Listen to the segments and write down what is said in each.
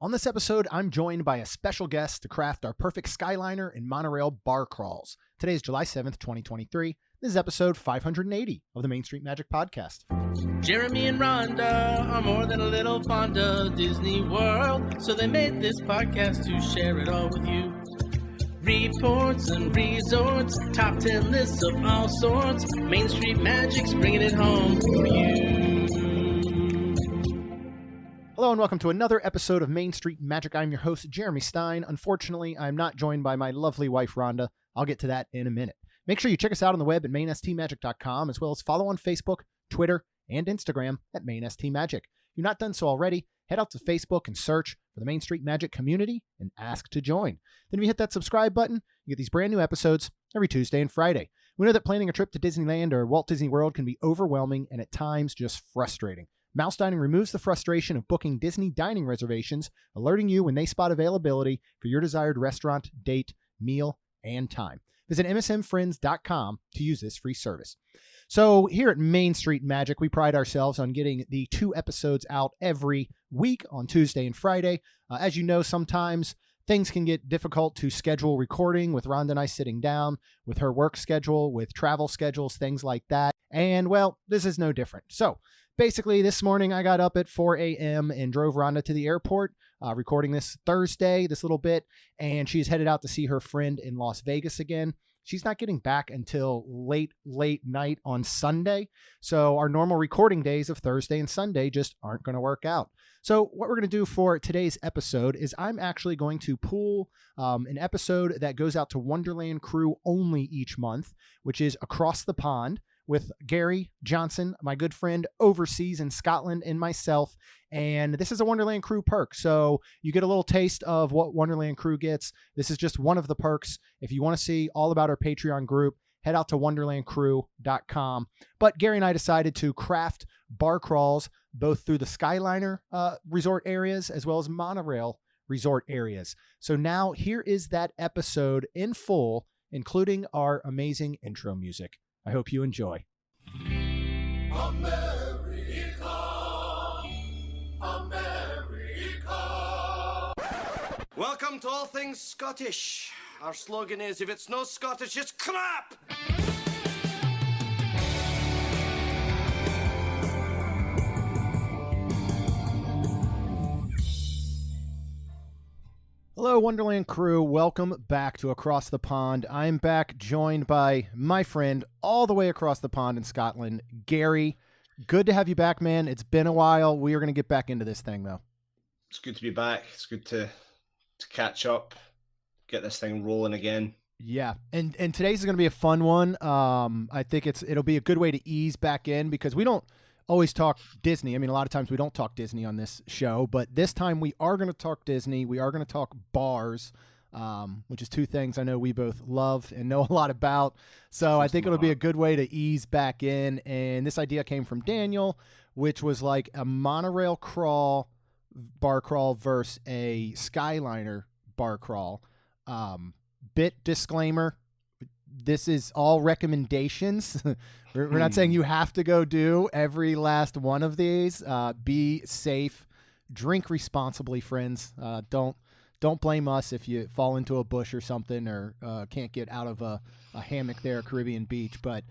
On this episode, I'm joined by a special guest to craft our perfect Skyliner and Monorail bar crawls. Today is July 7th, 2023. This is episode 580 of the Main Street Magic Podcast. Jeremy and Rhonda are more than a little fond of Disney World, so they made this podcast to share it all with you. Reports and resorts, top 10 lists of all sorts, Main Street Magic's bringing it home for you. Hello and welcome to another episode of Main Street Magic. I'm your host, Jeremy Stein. Unfortunately, I'm not joined by my lovely wife, Rhonda. I'll get to that in a minute. Make sure you check us out on the web at mainstmagic.com, as well as follow on Facebook, Twitter, and Instagram at mainstmagic. If you've not done so already, head out to Facebook and search for the Main Street Magic community and ask to join. Then if you hit that subscribe button, you get these brand new episodes every Tuesday and Friday. We know that planning a trip to Disneyland or Walt Disney World can be overwhelming and at times just frustrating. Mouse Dining removes the frustration of booking Disney dining reservations, alerting you when they spot availability for your desired restaurant, date, meal, and time. Visit msmfriends.com to use this free service. So here at Main Street Magic, we pride ourselves on getting the 2 episodes out every week on Tuesday and Friday. As you know, sometimes things can get difficult to schedule recording with Rhonda and I sitting down, with her work schedule, with travel schedules, things like that. And well, this is no different. So basically, this morning I got up at 4 a.m. and drove Rhonda to the airport, recording this Thursday, this little bit, and she's headed out to see her friend in Las Vegas again. She's not getting back until late night on Sunday, so our normal recording days of Thursday and Sunday just aren't going to work out. So what we're going to do for today's episode is I'm actually going to pull an episode that goes out to Wonderland Crew only each month, which is Across the Pond, with Gary Johnson, my good friend overseas in Scotland, and myself. And this is a Wonderland Crew perk. So you get a little taste of what Wonderland Crew gets. This is just one of the perks. If you want to see all about our Patreon group, head out to wonderlandcrew.com. But Gary and I decided to craft bar crawls both through the Skyliner resort areas as well as monorail resort areas. So now here is that episode in full, including our amazing intro music. I hope you enjoy. America, America. Welcome to All Things Scottish. Our slogan is, if it's no Scottish, it's crap! Hello, Wonderland Crew. Welcome back to Across the Pond. I'm back joined by my friend all the way across the pond in Scotland, Gary. Good to have you back, man. It's been a while. We are going to get back into this thing, though. It's good to be back. It's good to catch up, get this thing rolling again. Yeah, and today's is going to be a fun one. I think it'll be a good way to ease back in because we don't always talk Disney. I mean, a lot of times we don't talk Disney on this show, but this time we are going to talk Disney. We are going to talk bars, which is 2 things I know we both love and know a lot about. So I think it'll be a good way to ease back in. And this idea came from Daniel, which was like a monorail crawl, bar crawl versus a Skyliner bar crawl. Bit disclaimer. This is all recommendations. We're not saying you have to go do every last one of these. Be safe. Drink responsibly, friends. Don't blame us if you fall into a bush or something or can't get out of a hammock there at Caribbean Beach. But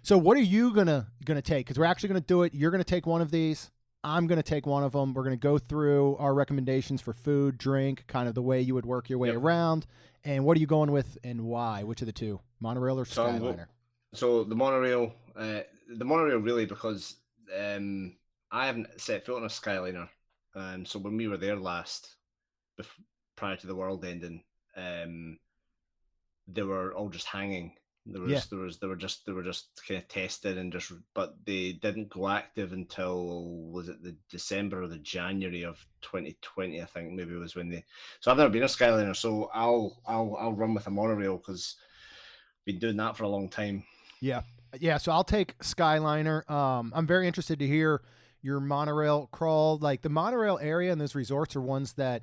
so what are you gonna take? Because we're actually gonna do it. You're gonna take one of these. I'm gonna take one of them. We're gonna go through our recommendations for food, drink, kind of the way you would work your way around. And what are you going with and why? Which of the 2, monorail or Skyliner? So the monorail really, because I haven't set foot on a Skyliner. So when we were there last, prior to the world ending, they were all just hanging. They were just kind of tested and but they didn't go active until, was it the December or the January of 2020? I think maybe it was when they. So I've never been a Skyliner, so I'll run with a monorail because I've been doing that for a long time. Yeah. So I'll take Skyliner. I'm very interested to hear your monorail crawl. Like the monorail area and those resorts are ones that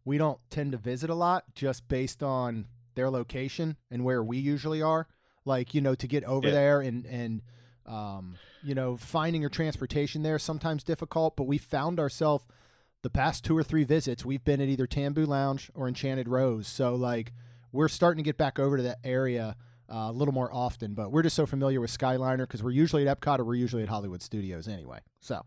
we don't tend to visit a lot, just based on their location and where we usually are. Like, you know, to get over there and you know, finding your transportation there is sometimes difficult, but we found ourselves the past 2 or 3 visits, we've been at either Tambu Lounge or Enchanted Rose. So like we're starting to get back over to that area a little more often, but we're just so familiar with Skyliner because we're usually at Epcot or we're usually at Hollywood Studios anyway. So,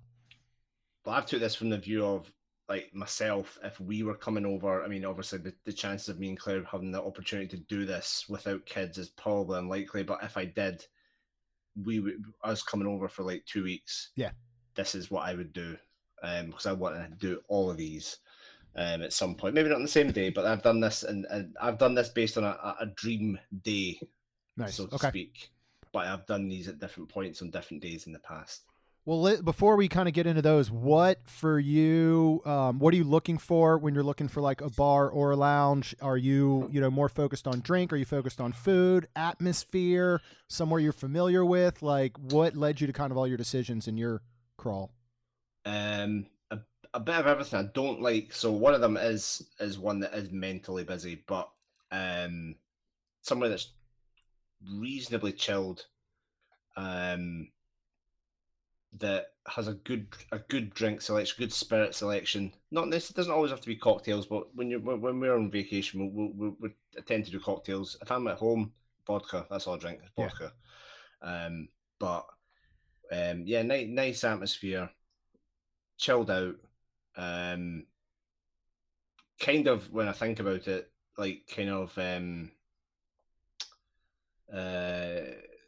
but I've took this from the view of like myself. If we were coming over, I mean, obviously the chances of me and Claire having the opportunity to do this without kids is probably unlikely. But if I did, us coming over for like 2 weeks. Yeah, this is what I would do because I want to do all of these at some point. Maybe not on the same day, but I've done this and I've done this based on a dream day. Nice. So to speak. But I've done these at different points on different days in the past. Well, before we kind of get into those, what for you, what are you looking for when you're looking for like a bar or a lounge? Are you, more focused on drink? Are you focused on food, atmosphere, somewhere you're familiar with? Like what led you to kind of all your decisions in your crawl? A bit of everything. I don't like, so one of them is one that is mentally busy, but somewhere that's reasonably chilled, that has a good drink selection, good spirit selection. Not this, it doesn't always have to be cocktails, but when we're on vacation, we tend to do cocktails. If I'm at home, vodka. That's all I drink. Vodka. Yeah. Nice atmosphere, chilled out. Kind of when I think about it, like kind of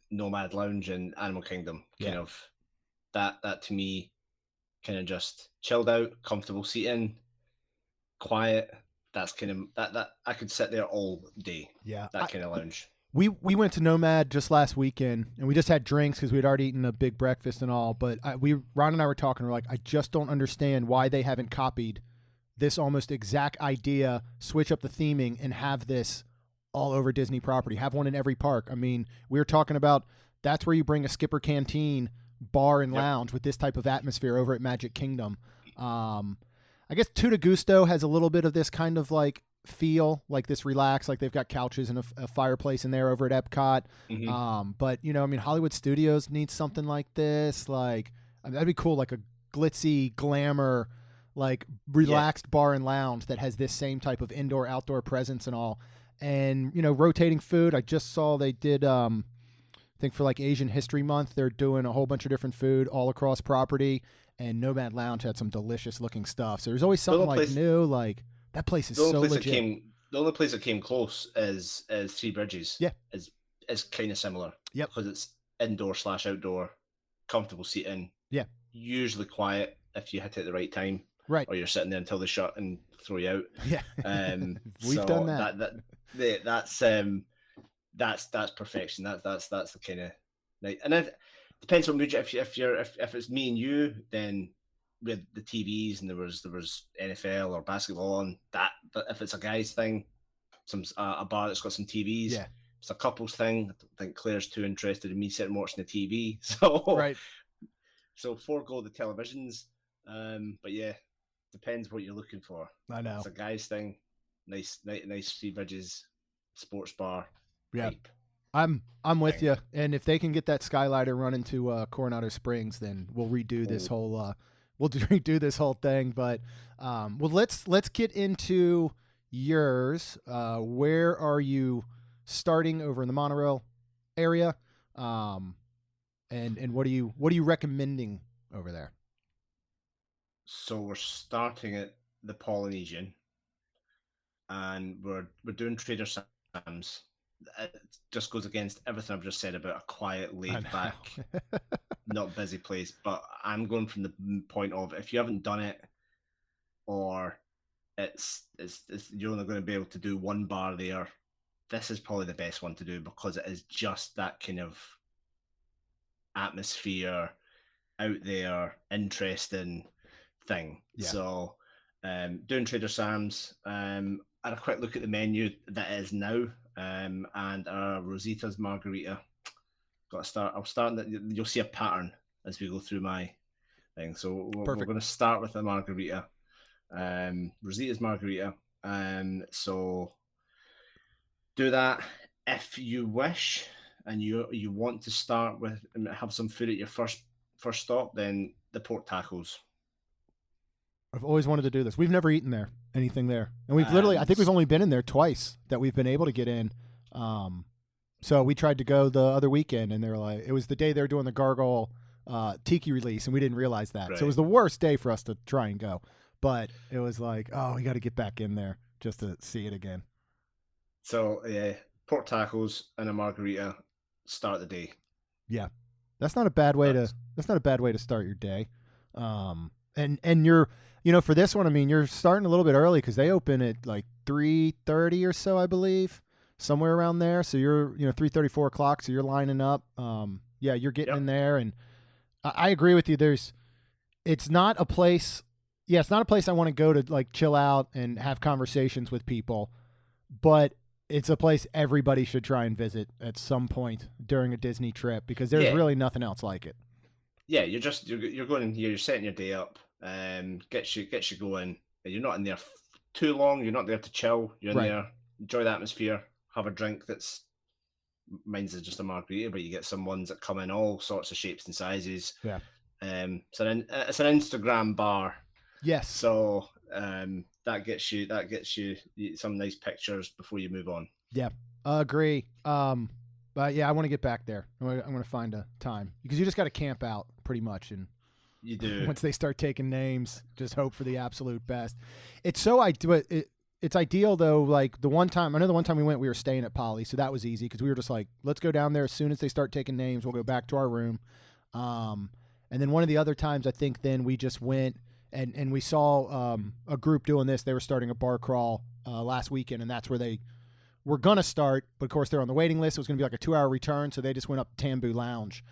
Nomad Lounge and Animal Kingdom, kind of that to me, kind of just chilled out, comfortable seating, quiet. That's kind of that I could sit there all day. Yeah, that kind of lounge. We went to Nomad just last weekend, and we just had drinks because we'd already eaten a big breakfast and all. But Ron and I were talking. We're like, I just don't understand why they haven't copied this almost exact idea, switch up the theming, and have this all over Disney property. Have one in every park. I mean, we were talking about that's where you bring a Skipper Canteen bar and lounge with this type of atmosphere over at Magic Kingdom. I guess Tutti Gusto has a little bit of this kind of like feel, like this relax, like they've got couches and a fireplace in there over at Epcot. But Hollywood Studios needs something like this. Like that'd be cool, like a glitzy glamour, like relaxed bar and lounge that has this same type of indoor outdoor presence and all. And rotating food. I just saw they did I think for like Asian History Month, they're doing a whole bunch of different food all across property, and Nomad Lounge had some delicious looking stuff. So there's always something like new. Like that place is so legit. The only place that came close is Three Bridges. Yeah, is kind of similar. Yep, because it's indoor/outdoor, comfortable seating. Yeah, usually quiet if you hit it at the right time. Right, or you're sitting there until they shut and throw you out. Yeah, we've done that. That's perfection. That's the kind of night. And it depends on mood. If it's me and you, then with the TVs and there was NFL or basketball on that. But if it's a guys thing, a bar that's got some TVs. Yeah. It's a couples thing. I don't think Claire's too interested in me sitting watching the TV. So right. So forego the televisions. But yeah, depends what you're looking for. I know. It's a guys thing. Nice Three Bridges sports bar. Yeah. I'm with you. And if they can get that Skyliner running to Coronado Springs, then we'll redo this whole redo this whole thing. But let's get into yours. Where are you starting over in the monorail area? And what are you recommending over there? So we're starting at the Polynesian, and we're doing Trader Sam's. It just goes against everything I've just said about a quiet, laid back, not busy place. But I'm going from the point of, if you haven't done it, or it's you're only going to be able to do one bar there, this is probably the best one to do, because it is just that kind of atmosphere, out there, interesting thing. Yeah. So doing Trader Sam's, I had a quick look at the menu that is now, and Rosita's Margarita. Got to start. I'll start. You'll see a pattern as we go through my thing. So we're going to start with the Margarita, Rosita's Margarita. So do that if you wish, and you want to start with and have some food at your first stop. Then the pork tacos. I've always wanted to do this. We've never eaten anything there. And we've I think we've only been in there twice that we've been able to get in. So we tried to go the other weekend, and they're like, it was the day they were doing the Gargoyle Tiki release, and we didn't realize that. Right. So it was the worst day for us to try and go. But it was like, oh, we got to get back in there just to see it again. So, pork tacos and a margarita, start the day. Yeah. That's not a bad way to start your day. And you're, for this one, I mean, you're starting a little bit early because they open at like 3:30 or so, I believe, somewhere around there. So you're, 3:30, 4 o'clock. So you're lining up. You're getting in there. And I agree with you. It's not a place I want to go to like chill out and have conversations with people, but it's a place everybody should try and visit at some point during a Disney trip because there's really nothing else like it. Yeah, you're going in here, you're setting your day up, gets you going. You're not in there too long. You're not there to chill. You're in there, enjoy the atmosphere, have a drink. Mine's just a margarita, but you get some ones that come in all sorts of shapes and sizes. Yeah. It's an Instagram bar. Yes. So that gets you some nice pictures before you move on. Yeah, agree. But yeah, I want to get back there. I'm going to find a time because you just got to camp out pretty much, and you do. Once they start taking names, just hope for the absolute best. It's ideal though. Like I know the one time we went, we were staying at Poly, so that was easy because we were just like, let's go down there as soon as they start taking names. We'll go back to our room. And then one of the other times, I think then we just went. And we saw a group doing this. They were starting a bar crawl last weekend, and that's where they were going to start. But, of course, they're on the waiting list. It was going to be like a 2-hour return, so they just went up to Tambu Lounge,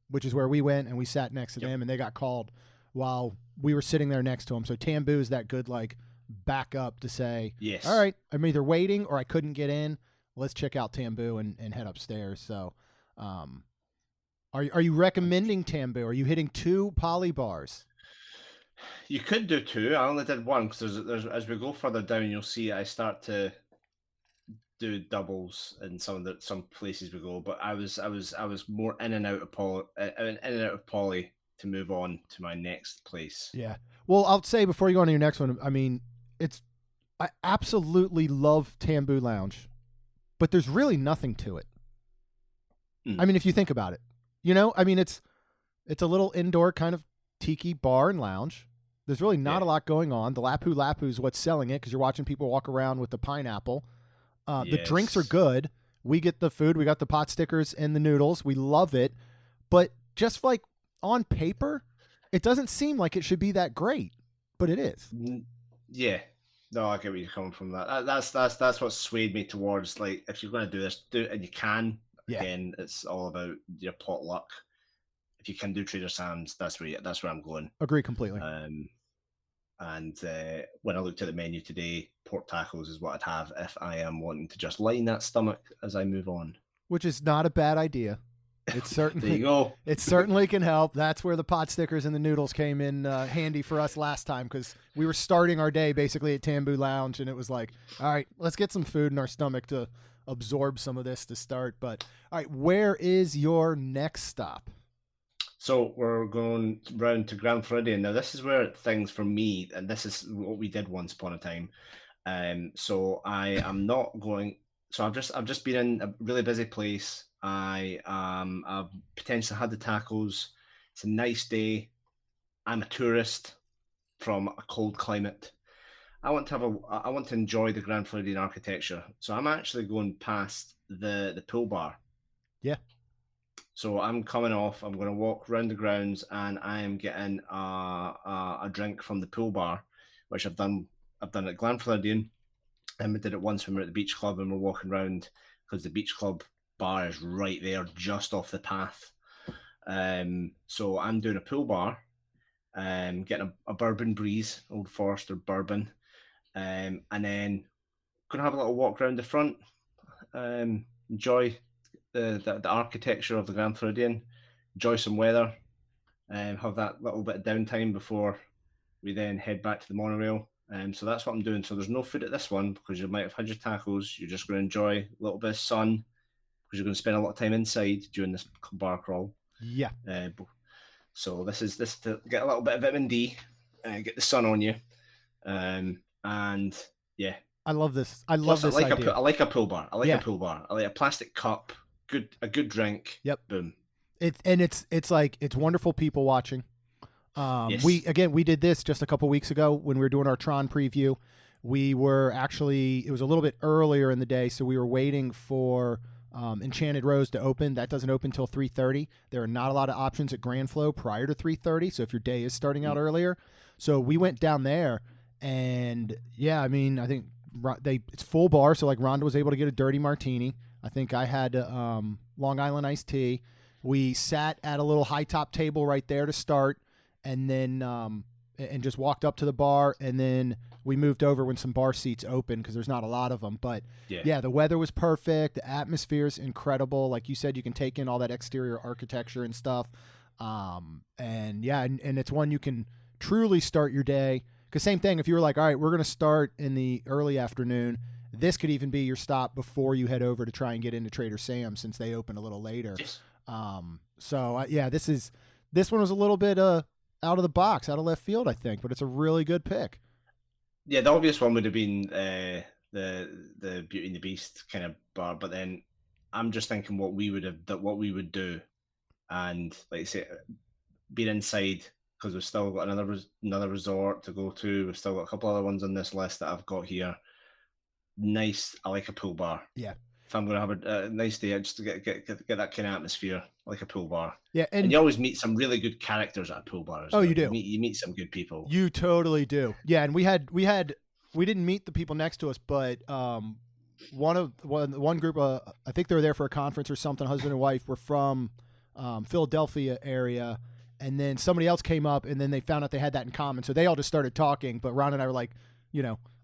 which is where we went, and we sat next to them, and they got called while we were sitting there next to them. So Tambu is that good, like, backup to say, yes, all right, I'm either waiting or I couldn't get in. Let's check out Tambu and head upstairs. So are you recommending Tambu? Are you hitting 2 Poly bars? You could do 2. I only did 1 because there's as we go further down, you'll see I start to do doubles in some places we go. But I was more in and out of Poly to move on to my next place. Yeah. Well, I'll say before you go on to your next one, I mean, I absolutely love Tambu Lounge, but there's really nothing to it. I mean, if you think about it, I mean, it's a little indoor kind of tiki bar and lounge. There's really not a lot going on. The Lapu Lapu is what's selling it because you're watching people walk around with the pineapple. The drinks are good. We get the food. We got the pot stickers and the noodles. We love it. But just like on paper, it doesn't seem like it should be that great, but it is. Yeah. No, I get where you're coming from. That's what swayed me towards, like, if you're going to do this, do it, and you can. Yeah. Again, it's all about your pot luck. If you can do Trader Sam's, that's where I'm going. Agree completely. And when I looked at the menu today, pork tacos is what I'd have if I am wanting to just line that stomach as I move on. Which is not a bad idea. It certainly there you go. It certainly can help. That's where the pot stickers and the noodles came in handy for us last time because we were starting our day basically at Tambu Lounge, and it was like, all right, let's get some food in our stomach to absorb some of this to start. But all right, where is your next stop? So we're going round to Grand Floridian. Now, this is where things for me, and this is what we did once upon a time. So I am not going. So I've just been in a really busy place. I've potentially had the tacos. It's a nice day. I'm a tourist from a cold climate. I want to enjoy the Grand Floridian architecture. So I'm actually going past the pool bar. Yeah. So I'm coming off. I'm going to walk around the grounds, and I am getting a drink from the pool bar, which I've done at Grand Floridian, and we did it once when we were at the beach club and we're walking around because the beach club bar is right there, just off the path. So I'm doing a pool bar, getting a bourbon breeze, Old Forester bourbon, and then going to have a little walk around the front, enjoy the architecture of the Grand Floridian, enjoy some weather, have that little bit of downtime before we then head back to the monorail. So that's what I'm doing. So there's no food at this one because you might have had your tacos. You're just going to enjoy a little bit of sun because you're going to spend a lot of time inside during this bar crawl. Yeah. So this is to get a little bit of vitamin D get the sun on you, and yeah. I love this. I love this idea. I like a pool bar. I like a pool bar. I like a plastic cup. A good drink. Yep. Boom. It's like it's wonderful people watching. Yes. We did this just a couple weeks ago when we were doing our Tron preview. We were actually, it was a little bit earlier in the day, so we were waiting for Enchanted Rose to open. That doesn't open until 3:30. There are not a lot of options at Grand Flow prior to 3:30. So if your day is starting out earlier, so we went down there, and yeah, I mean, I think it's full bar. So like Rhonda was able to get a dirty martini. I think I had Long Island iced tea. We sat at a little high top table right there to start, and then and just walked up to the bar, and then we moved over when some bar seats open because there's not a lot of them. But yeah, the weather was perfect. The atmosphere is incredible. Like you said, you can take in all that exterior architecture and stuff. And yeah, and it's one you can truly start your day. Because same thing, if you were like, all right, we're going to start in the early afternoon, this could even be your stop before you head over to try and get into Trader Sam's since they open a little later. Yes. So yeah, this one was a little bit out of the box, out of left field, I think, but it's a really good pick. Yeah, the obvious one would have been the Beauty and the Beast kind of bar, but then I'm just thinking what we would do, and like I say, being inside because we've still got another resort to go to. We've still got a couple other ones on this list that I've got here. Nice, I like a pool bar. Yeah. If I'm going to have a nice day, just to get that kind of atmosphere, I like a pool bar. Yeah, and you always meat some really good characters at a pool bar. You do. You meet some good people. You totally do. Yeah, and we didn't meet the people next to us, but one group, I think they were there for a conference or something. Husband and wife were from Philadelphia area, and then somebody else came up, and then they found out they had that in common, so they all just started talking. But Ron and I were like,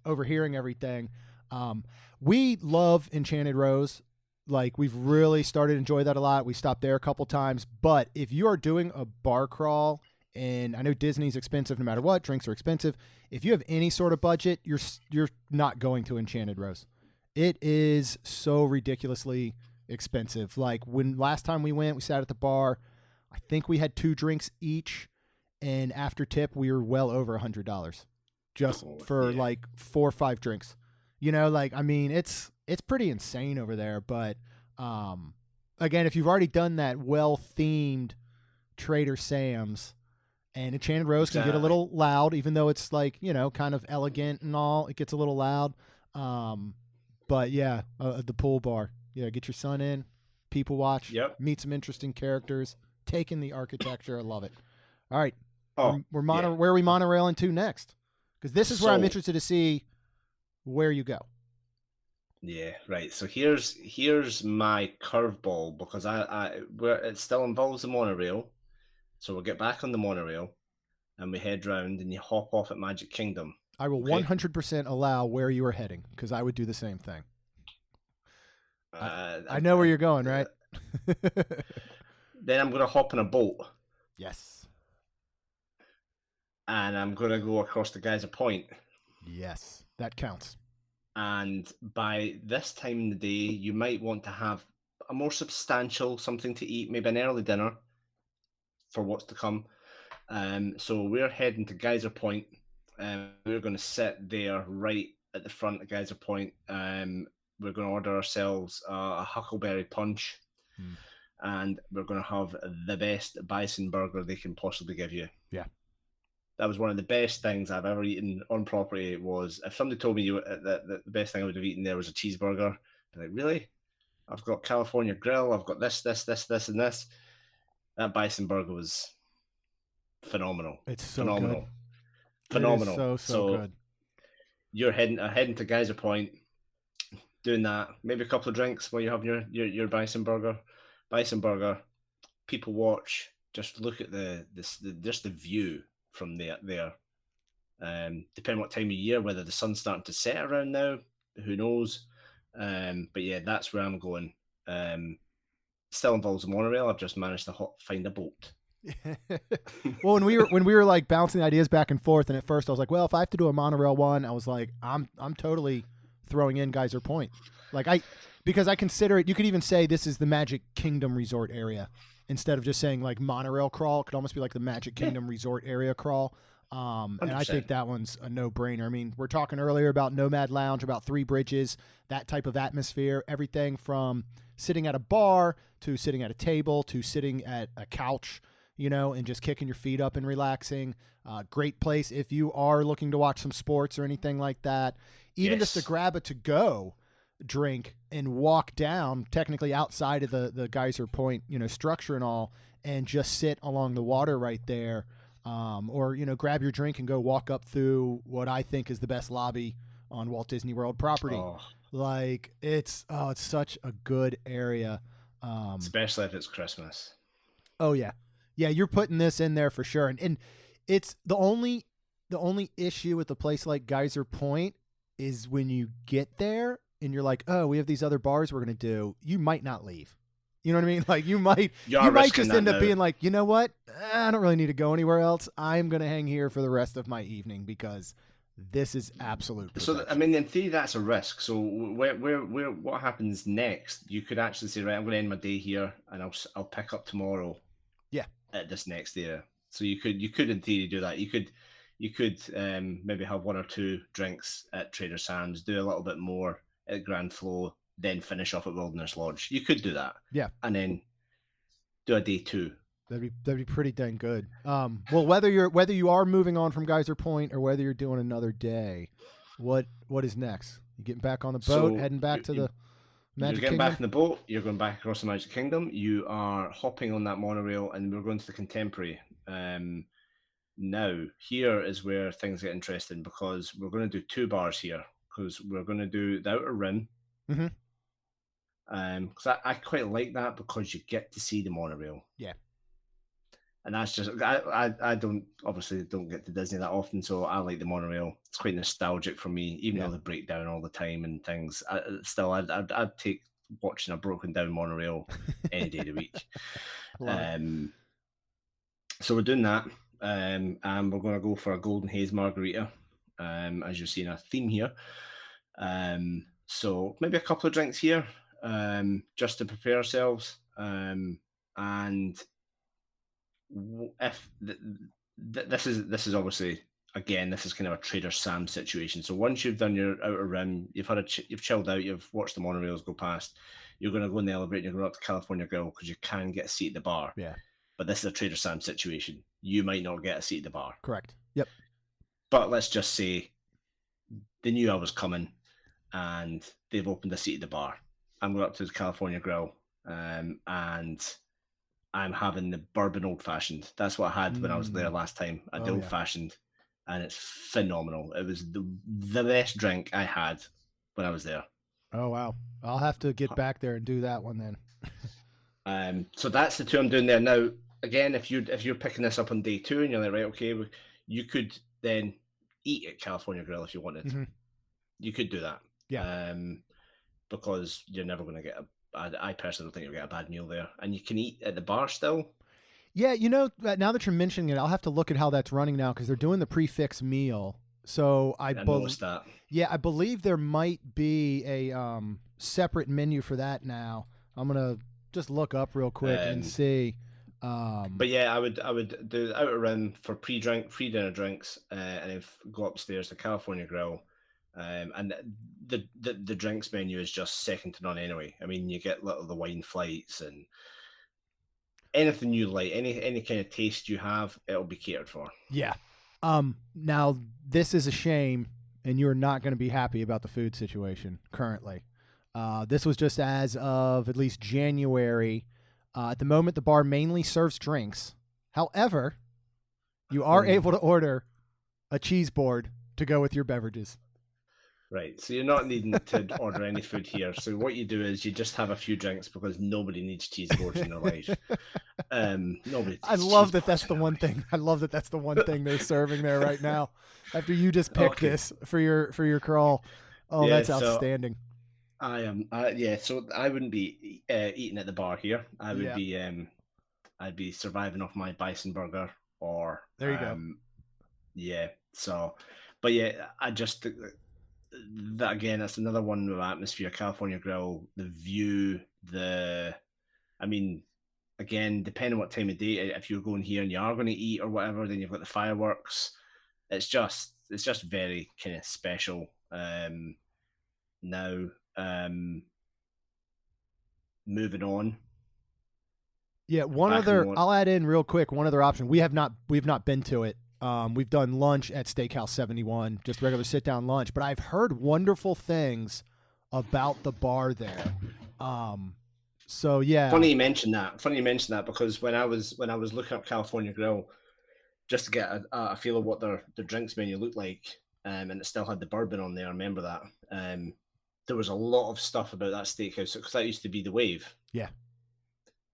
overhearing everything. We love Enchanted Rose. Like, we've really started to enjoy that a lot. We stopped there a couple times. But if you are doing a bar crawl, and I know Disney's expensive no matter what, drinks are expensive. If you have any sort of budget, you're not going to Enchanted Rose. It is so ridiculously expensive. Like, when last time we went, we sat at the bar. I think we had 2 drinks each, and after tip, we were well over $100 just for like 4 or 5 drinks. I mean, it's pretty insane over there. But again, if you've already done that well-themed Trader Sam's, and Enchanted Rose can get a little loud, even though it's like, kind of elegant and all, it gets a little loud. But yeah, the pool bar, get your son in, people watch, meet some interesting characters, take in the architecture. I love it. All right. Where are we monorailing to next? Because this is where I'm interested to see where you go. Yeah, right. So here's my curveball, because it still involves the monorail. So we'll get back on the monorail and we head round and you hop off at Magic Kingdom. I will 100% allow where you are heading, because I would do the same thing. I know where you're going, right? Then I'm going to hop on a boat. Yes. And I'm going to go across the Geyser Point. Yes, that counts. And by this time in the day, you might want to have a more substantial something to eat, maybe an early dinner for what's to come. So we're heading to Geyser Point. We're going to sit there right at the front of Geyser Point. We're going to order ourselves a Huckleberry Punch. And we're going to have the best bison burger they can possibly give you. Yeah. That was one of the best things I've ever eaten on property. Was if somebody told me that the best thing I would have eaten there was a cheeseburger, I'd be like, really? I've got California Grill, I've got this, and this. That bison burger was phenomenal. It's so phenomenal. Good. Phenomenal. It is so good. You're heading to Geyser Point, doing that. Maybe a couple of drinks while you're having your bison burger. Bison burger. People watch. Just look at just the view from there. Depending what time of year, whether the sun's starting to set around now, who knows? But yeah, that's where I'm going. Still involves a monorail. I've just managed to find a boat. Well, when we were like bouncing ideas back and forth, and at first I was like, well, if I have to do a monorail one, I was like, I'm totally throwing in Geyser Point, because I consider it. You could even say this is the Magic Kingdom Resort area instead of just saying like monorail crawl. It could almost be like the Magic Kingdom Resort area crawl. And I 100%. think that one's a no-brainer. I mean, we're talking earlier about Nomad Lounge, about Three Bridges, that type of atmosphere, everything from sitting at a bar to sitting at a table to sitting at a couch, and just kicking your feet up and relaxing. Great place if you are looking to watch some sports or anything like that. Even just to Yes. grab a to-go drink and walk down, technically outside of the Geyser Point, structure and all, and just sit along the water right there. Or grab your drink and go walk up through what I think is the best lobby on Walt Disney World property. Oh, Like it's such a good area. especially if it's Christmas. Oh yeah, you're putting this in there for sure. And it's the only issue with a place like Geyser Point is when you get there and you're like, oh, we have these other bars we're gonna do. You might not leave. You know what I mean? Like you might just end up being like, you know what? I don't really need to go anywhere else. I'm gonna hang here for the rest of my evening because this is absolute perfection. So I mean, in theory, that's a risk. So what happens next? You could actually say, right, I'm going to end my day here, and I'll pick up tomorrow. Yeah. At this next area. So you could in theory do that. You could maybe have one or two drinks at Trader Sam's, do a little bit more at Grand Flow, then finish off at Wilderness Lodge. You could do that. Yeah. And then do a day two. That'd be pretty dang good. Well, whether you are moving on from Geyser Point or whether you're doing another day, what is next? You getting back on the boat, heading back to the Magic You're getting Kingdom? back in the boat. You're going back across the Magic Kingdom. You are hopping on that monorail, and we're going to the Contemporary. Now, here is where things get interesting because we're going to do two bars here because we're going to do the Outer Rim. Mm-hmm. Because I quite like that because you get to see the monorail. Yeah. And that's just I don't get to Disney that often, so I like the monorail. It's quite nostalgic for me, even though they break down all the time and things. I'd take watching a broken down monorail any day of the week. So we're doing that, and we're going to go for a Golden Haze margarita, as you're seeing a theme here. So maybe a couple of drinks here, just to prepare ourselves, and if this is obviously, again, this is kind of a Trader Sam situation. So once you've done your Outer Rim, you've chilled out, you've watched the monorails go past, you're going to go in the elevator and you're going up to California Grill because you can get a seat at the bar. Yeah. But this is a Trader Sam situation. You might not get a seat at the bar. Correct. Yep. But let's just say they knew I was coming and they've opened a seat at the bar. I'm going up to the California Grill, and I'm having the bourbon old fashioned. That's what I had when I was there last time. The old fashioned, and it's phenomenal. It was the best drink I had when I was there. Oh wow! I'll have to get back there and do that one then. So that's the two I'm doing there now. Again, if you're picking this up on day two and you're like, right, okay, you could then eat at California Grill if you wanted. Mm-hmm. You could do that. Yeah. Because you're never going to get I personally don't think you'll get a bad meal there. And you can eat at the bar still. Yeah, now that you're mentioning it, I'll have to look at how that's running now because they're doing the prefix meal. So I noticed that. Yeah, I believe there might be a separate menu for that now. I'm gonna just look up real quick and see. But yeah, I would do the Outer Rim for free dinner drinks, and then go upstairs to California Grill. And the drinks menu is just second to none anyway. I mean, you get the wine flights and anything you like, any kind of taste you have, it'll be catered for. Yeah. Now this is a shame, and you're not going to be happy about the food situation currently. This was just as of at least January. At the moment, the bar mainly serves drinks. However, you are able to order a cheese board to go with your beverages. Right, so you're not needing to order any food here. So what you do is you just have a few drinks because nobody needs cheese boards in their life. Nobody. I love that. That's the one thing. I love that. That's the one thing they're serving there right now. After you just picked this for your crawl. Oh, yeah, that's outstanding. I am. So I wouldn't be eating at the bar here. I would be. I'd be surviving off my bison burger or. There you go. Yeah. So, but yeah, I just. That again, that's another one with atmosphere. California Grill, the view, I mean, again, depending on what time of day, if you're going here and you are going to eat or whatever, then you've got the fireworks. it's just very kind of special now. Moving on. Yeah, I'll add in real quick, one other option. We've not been to it. We've done lunch at Steakhouse 71, just regular sit down lunch, but I've heard wonderful things about the bar there. So yeah. Funny you mentioned that because when I was looking up California Grill just to get a feel of what their drinks menu looked like, and it still had the bourbon on there. I remember that. There was a lot of stuff about that steakhouse because that used to be the Wave. Yeah.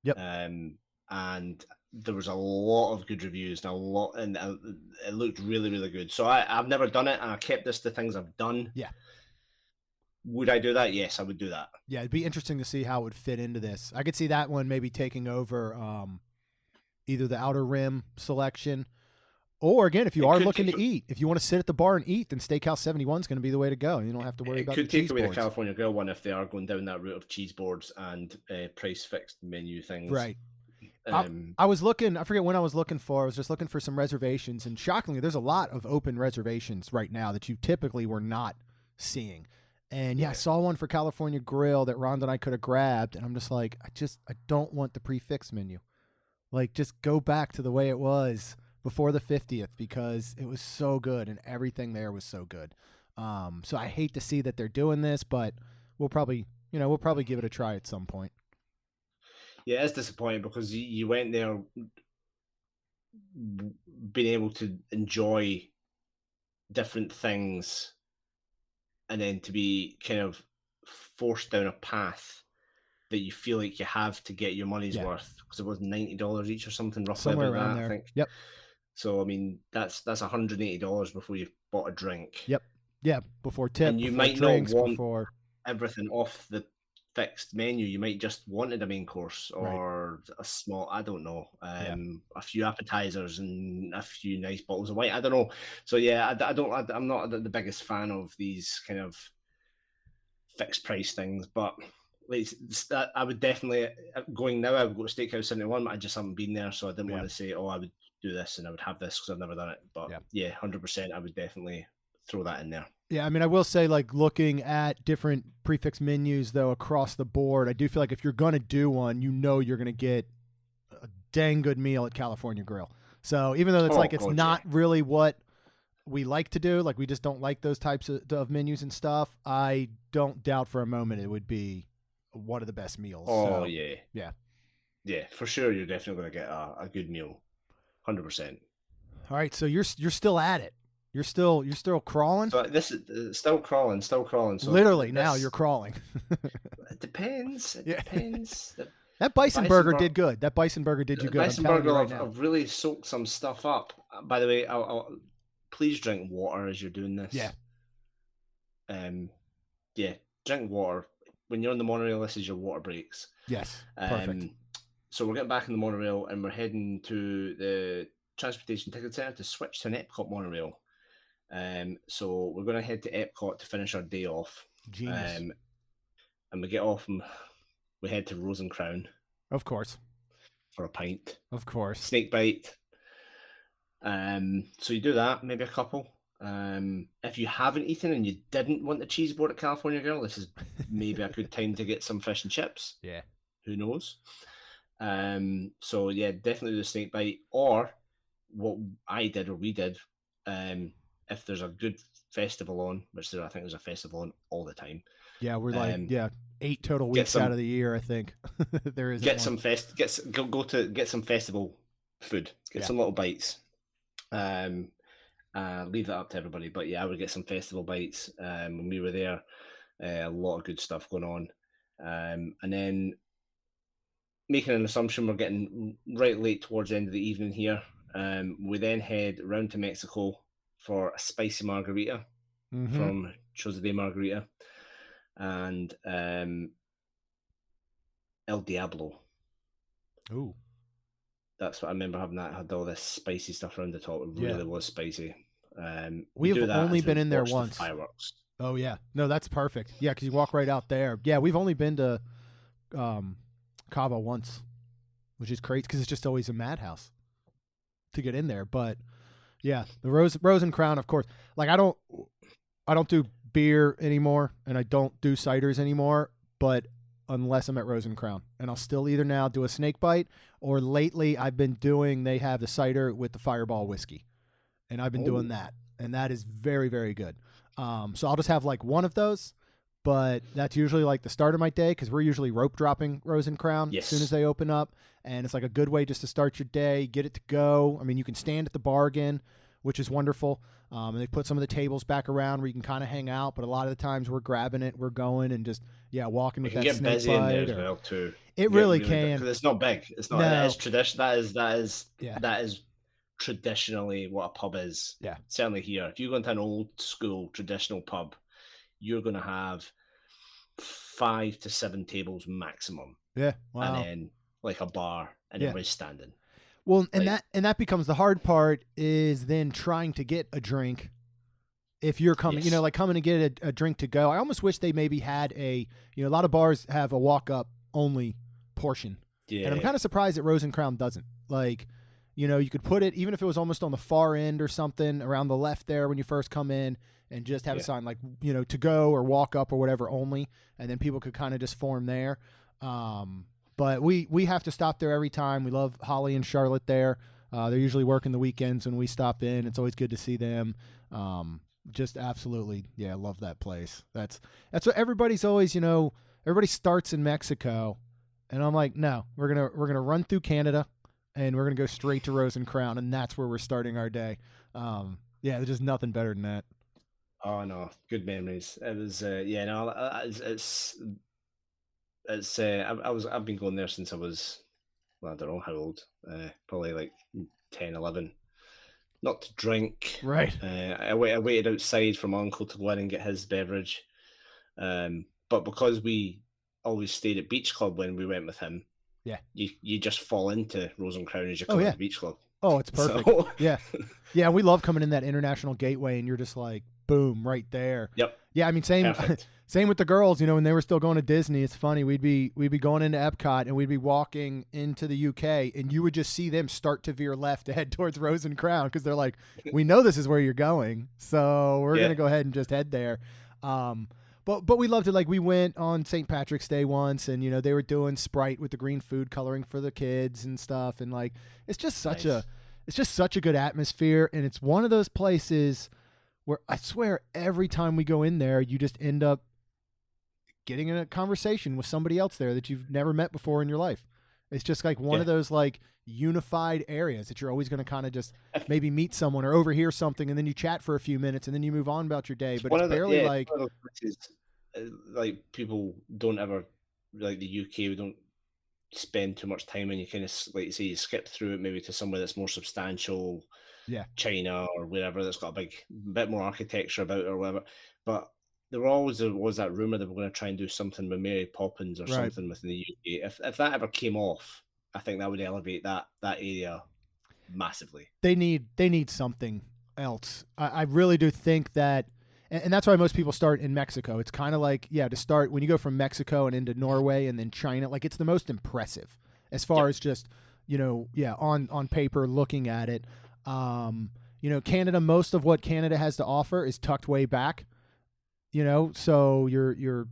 Yep. And there was a lot of good reviews and it looked really, really good. So I've never done it, and I kept this to things I've done. Yeah. Would I do that? Yes, I would do that. Yeah, it'd be interesting to see how it would fit into this. I could see that one maybe taking over either the Outer Rim selection, or again, if you are looking to eat, if you want to sit at the bar and eat, then Steakhouse 71 is going to be the way to go. You don't have to worry about the cheese boards. It could take away the California Grill one if they are going down that route of cheese boards and price fixed menu things. Right. I was looking, I forget when I was looking for, I was just looking for some reservations, and shockingly, there's a lot of open reservations right now that you typically were not seeing. And I saw one for California Grill that Rhonda and I could have grabbed, and I'm just like, I don't want the prefix menu. Like, just go back to the way it was before the 50th, because it was so good and everything there was so good. So I hate to see that they're doing this, but we'll probably give it a try at some point. Yeah, it's disappointing because you went there being able to enjoy different things, and then to be kind of forced down a path that you feel like you have to get your money's worth, because it was $90 each or something, roughly somewhere about around that, there. I think. Yep. So I mean, that's $180 before you've bought a drink. Yep. Yeah, before tip. And you might drinks, not want everything off the fixed menu. You might just wanted a main course or a small, I don't know, a few appetizers and a few nice bottles of wine. I don't know. So yeah, I'm not the biggest fan of these kind of fixed price things, but I would definitely, going now, I would go to Steakhouse 71, but I just haven't been there, so I didn't want to say, I would do this and I would have this because I've never done it. But yeah, 100%, I would definitely throw that in there. Yeah, I mean, I will say, like, looking at different prefix menus, though, across the board, I do feel like if you're going to do one, you're going to get a dang good meal at California Grill. So even though it's not really what we like to do, like, we just don't like those types of menus and stuff, I don't doubt for a moment it would be one of the best meals. Oh, so, yeah. Yeah. Yeah, for sure, you're definitely going to get a good meal. 100%. All right, so you're still at it. You're still crawling. So this is still crawling. So literally now you're crawling. It depends. Depends. That bison burger did good. That bison burger did you good. Bison burger, I've really soaked some stuff up. By the way, I'll please drink water as you're doing this. Yeah. Yeah, drink water when you're on the monorail. This is your water breaks. Yes. Perfect. So we're getting back in the monorail and we're heading to the transportation ticket center to switch to an Epcot monorail. So we're going to head to Epcot to finish our day off. Genius. And we get off and we head to Rose and Crown. Of course. For a pint. Of course. Snake bite. So you do that, maybe a couple. If you haven't eaten and you didn't want the cheese board at California Grill, this is maybe a good time to get some fish and chips. Yeah. Who knows? So yeah, definitely the snake bite. Or what I did, or we did, if there's a good festival on, which I think there's a festival on all the time. Yeah, we're 8 total weeks out of the year, I think. There is. Get some get some festival food. Get some little bites. Leave that up to everybody. But yeah, I would get some festival bites. When we were there, a lot of good stuff going on. And then making an assumption we're getting right late towards the end of the evening here. We then head round to Mexico for a spicy margarita from Chose de Margarita and El Diablo. Ooh. That's what I remember having. That had all this spicy stuff around the top. It really was spicy. We've only been in there once. Fireworks. Oh yeah, no, that's perfect. Yeah, because you walk right out there. Yeah, we've only been to Cabo once, which is crazy because it's just always a madhouse to get in there. But Yeah, the Rose and Crown, of course. Like I don't do beer anymore, and I don't do ciders anymore. But unless I'm at Rose and Crown, and I'll still either now do a snake bite, or lately I've been doing. They have the cider with the Fireball whiskey, and I've been doing that, and that is very, very good. So I'll just have like one of those, but that's usually like the start of my day because we're usually rope dropping Rose and Crown as soon as they open up, and it's like a good way just to start your day, get it to go. I mean, you can stand at the bar again, which is wonderful. And they put some of the tables back around where you can kind of hang out, but a lot of the times we're grabbing it, we're going and just walking with that snake bite. It can get busy in there as well too. It really can. Because it's not big. It's not. That is tradition. That is traditionally what a pub is. Yeah. Certainly here, if you go into an old school traditional pub, you're going to have 5 to 7 tables maximum. Yeah. Wow. And then like a bar, and everybody's standing. Well, and that becomes the hard part is then trying to get a drink. If you're coming, like coming to get a drink to go. I almost wish they maybe had a lot of bars have a walk up only portion. Yeah. And I'm kind of surprised that Rose and Crown doesn't. Like, you could put it, even if it was almost on the far end or something around the left there when you first come in, and just have a sign like, to go or walk up or whatever only. And then people could kind of just form there. But we have to stop there every time. We love Holly and Charlotte there. They're usually working the weekends when we stop in. It's always good to see them. Just absolutely, love that place. That's what everybody's always, everybody starts in Mexico, and I'm like, no, we're gonna run through Canada, and we're gonna go straight to Rose and Crown, and that's where we're starting our day. There's just nothing better than that. Oh no, good memories. It was I've been going there since I was, well, I don't know how old, probably like 10, 11. Not to drink. Right. I waited outside for my uncle to go in and get his beverage. But because we always stayed at Beach Club when we went with him, you just fall into Rose and Crown as you come to the Beach Club. Oh, it's perfect. So... Yeah, we love coming in that international gateway, and you're just like, boom, right there. Yep. Yeah, I mean, same with the girls. When they were still going to Disney, it's funny. We'd be going into Epcot, and we'd be walking into the UK, and you would just see them start to veer left to head towards Rose and Crown because they're like, we know this is where you're going, so we're gonna go ahead and just head there. But we loved it. Like, we went on St. Patrick's Day once, and they were doing Sprite with the green food coloring for the kids and stuff, and like it's just such a good atmosphere, and it's one of those places where I swear every time we go in there, you just end up getting in a conversation with somebody else there that you've never met before in your life. It's just like one of those like unified areas that you're always going to kind of just maybe meet someone or overhear something, and then you chat for a few minutes, and then you move on about your day. But it's barely like people don't ever, like the UK, we don't spend too much time, and you kind of, like you say, you skip through it maybe to somewhere that's more substantial. China or wherever that's got a bit more architecture about it or whatever. But there was that rumor that we're going to try and do something with Mary Poppins or something within the UK. If that ever came off, I think that would elevate that area massively. They need something else. I really do think that, and that's why most people start in Mexico. It's kind of like, to start when you go from Mexico and into Norway and then China, like it's the most impressive as far as just, on paper looking at it. Canada, most of what Canada has to offer is tucked way back, so your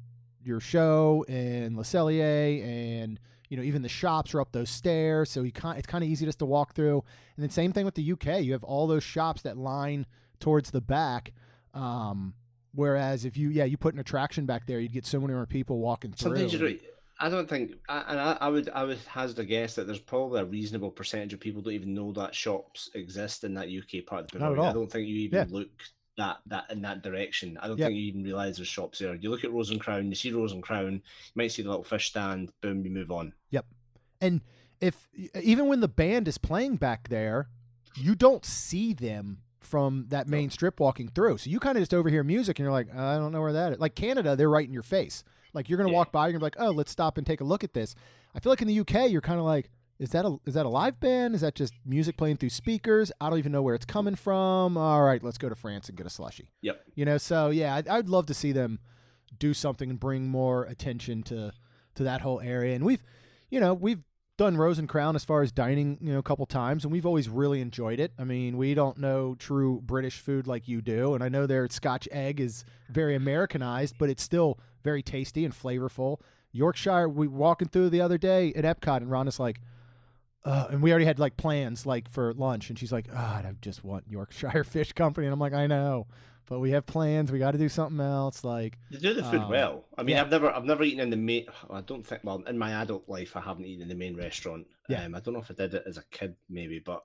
show and Le Cellier and, even the shops are up those stairs. So it's kind of easy just to walk through. And then same thing with the UK, you have all those shops that line towards the back. Whereas if you put an attraction back there, you'd get so many more people walking through. I don't think, and I would hazard a guess that there's probably a reasonable percentage of people don't even know that shops exist in that UK part of the pavilion. I don't think you even look that in that direction. I don't think you even realise there's shops there. You look at Rose and Crown, you see Rose and Crown, you might see the little fish stand, boom, you move on. Yep. And even when the band is playing back there, you don't see them from that main strip walking through. So you kind of just overhear music and you're like, I don't know where that is. Like Canada, they're right in your face. Like you're going to walk by, you're going to be like, oh, let's stop and take a look at this. I feel like in the UK, you're kind of like, is that a live band? Is that just music playing through speakers? I don't even know where it's coming from. All right, let's go to France and get a slushie. Yep. So yeah, I'd love to see them do something and bring more attention to that whole area. And we've done Rose and Crown as far as dining, a couple times, and we've always really enjoyed it. I mean, we don't know true British food like you do, and I know their Scotch egg is very Americanized, but it's still very tasty and flavorful. Yorkshire, we were walking through the other day at Epcot, and Rhonda's like, and we already had like plans like for lunch, and she's like, I just want Yorkshire Fish Company, and I'm like, I know, but we have plans. We got to do something else. Like, they do the food well. I mean, yeah. I've never eaten in the main. I don't think. Well, in my adult life, I haven't eaten in the main restaurant. Yeah. I don't know if I did it as a kid, maybe, but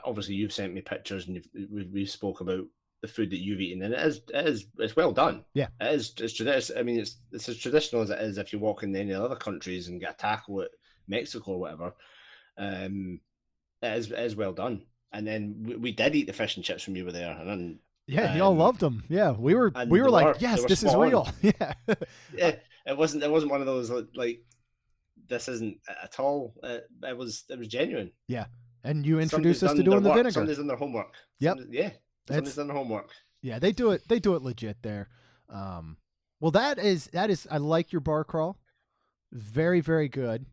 obviously you've sent me pictures, and we spoke about the food that you've eaten, and it's well done. Yeah, it's traditional. I mean, it's as traditional as it is if you walk in any other countries and get a taco at Mexico or whatever. It is well done. And then we did eat the fish and chips when you were there, and then y'all loved them. Yeah, we were like, yes, this is real. Yeah, yeah. It wasn't one of those like this isn't at all. It was genuine. Yeah, and you introduced us to doing the vinegar. Somebody's done their homework. Yep. Somebody's done their homework. Yeah, they do it legit there. Well, that is. I like your bar crawl. Very, very good.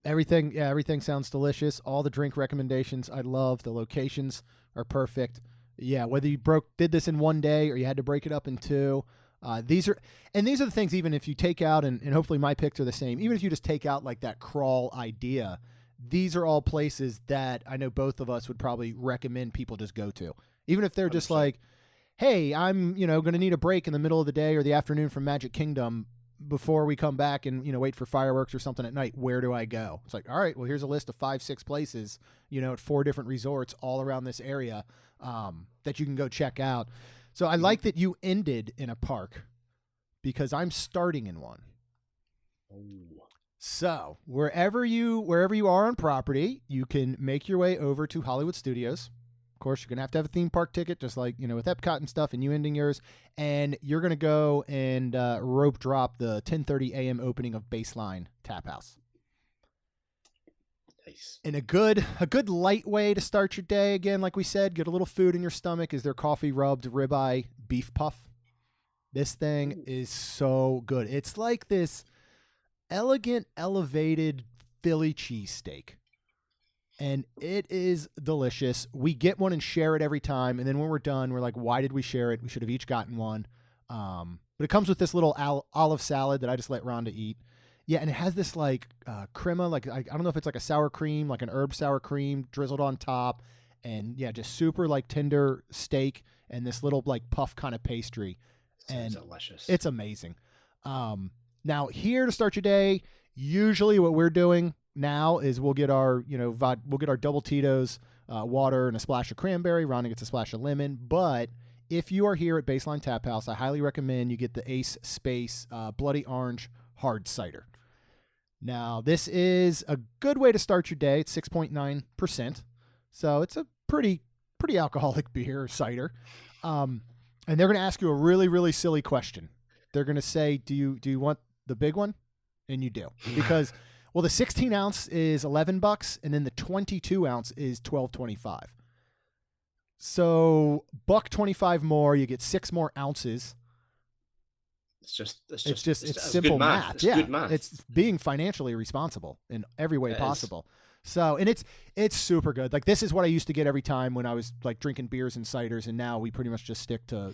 Everything sounds delicious. All the drink recommendations I love. The locations are perfect. Yeah, whether you did this in one day or you had to break it up in two, these are the things. Even if you take out and hopefully my picks are the same. Even if you just take out like that crawl idea, these are all places that I know both of us would probably recommend people just go to. Even if they're just 100%. Like, hey, I'm going to need a break in the middle of the day or the afternoon from Magic Kingdom before we come back and wait for fireworks or something at night. Where do I go? It's like, all right, well, here's a list of 5-6 places at 4 different resorts all around this area that you can go check out. So I like that you ended in a park because I'm starting in one. Oh. So wherever you are on property, you can make your way over to Hollywood Studios. Of course, you're going to have a theme park ticket, just like, with Epcot and stuff, and you ending yours. And you're going to go and rope drop the 10:30 a.m. opening of Baseline Tap House. Nice. And a good light way to start your day, again, like we said, get a little food in your stomach, is their coffee rubbed ribeye beef puff. This thing is so good. It's like this elegant, elevated Philly cheesesteak. And it is delicious. We get one and share it every time. And then when we're done, we're like, why did we share it? We should have each gotten one. But it comes with this little olive salad that I just let Rhonda eat. Yeah, and it has this like crema, like I don't know if it's like a sour cream, like an herb sour cream drizzled on top. And yeah, just super like tender steak and this little like puff kind of pastry. Sounds delicious. It's amazing. Now here to start your day, usually what we're doing now is we'll get our double Tito's, water and a splash of cranberry. Rhonda gets a splash of lemon. But if you are here at Baseline Tap House, I highly recommend you get the Ace Space Bloody Orange Hard Cider. Now, this is a good way to start your day. It's 6.9%. So it's a pretty alcoholic beer or cider. And they're going to ask you a really, really silly question. They're going to say, do you want the big one? And you do. Because... well, the 16 ounce is $11, and then the 22 ounce is $12.25. So $1.25 more, you get 6 more ounces. It's simple math. It's yeah, good math. It's being financially responsible in every way possible. So, and it's super good. Like this is what I used to get every time when I was like drinking beers and ciders, and now we pretty much just stick to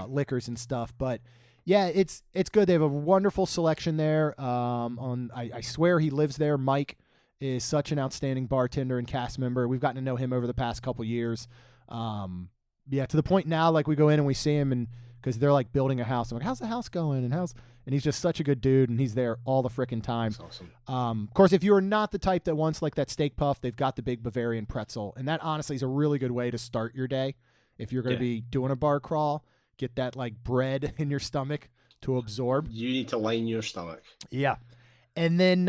liquors and stuff. But yeah, it's good. They have a wonderful selection there. I swear he lives there. Mike is such an outstanding bartender and cast member. We've gotten to know him over the past couple years. To the point now, like we go in and we see him, and because they're like building a house. I'm like, how's the house going? And he's just such a good dude, and he's there all the frickin' time. That's awesome. Of course, if you are not the type that wants like that steak puff, they've got the big Bavarian pretzel, and that honestly is a really good way to start your day. If you're going to be doing a bar crawl, get that like bread in your stomach to absorb. You need to line your stomach. Yeah. And then,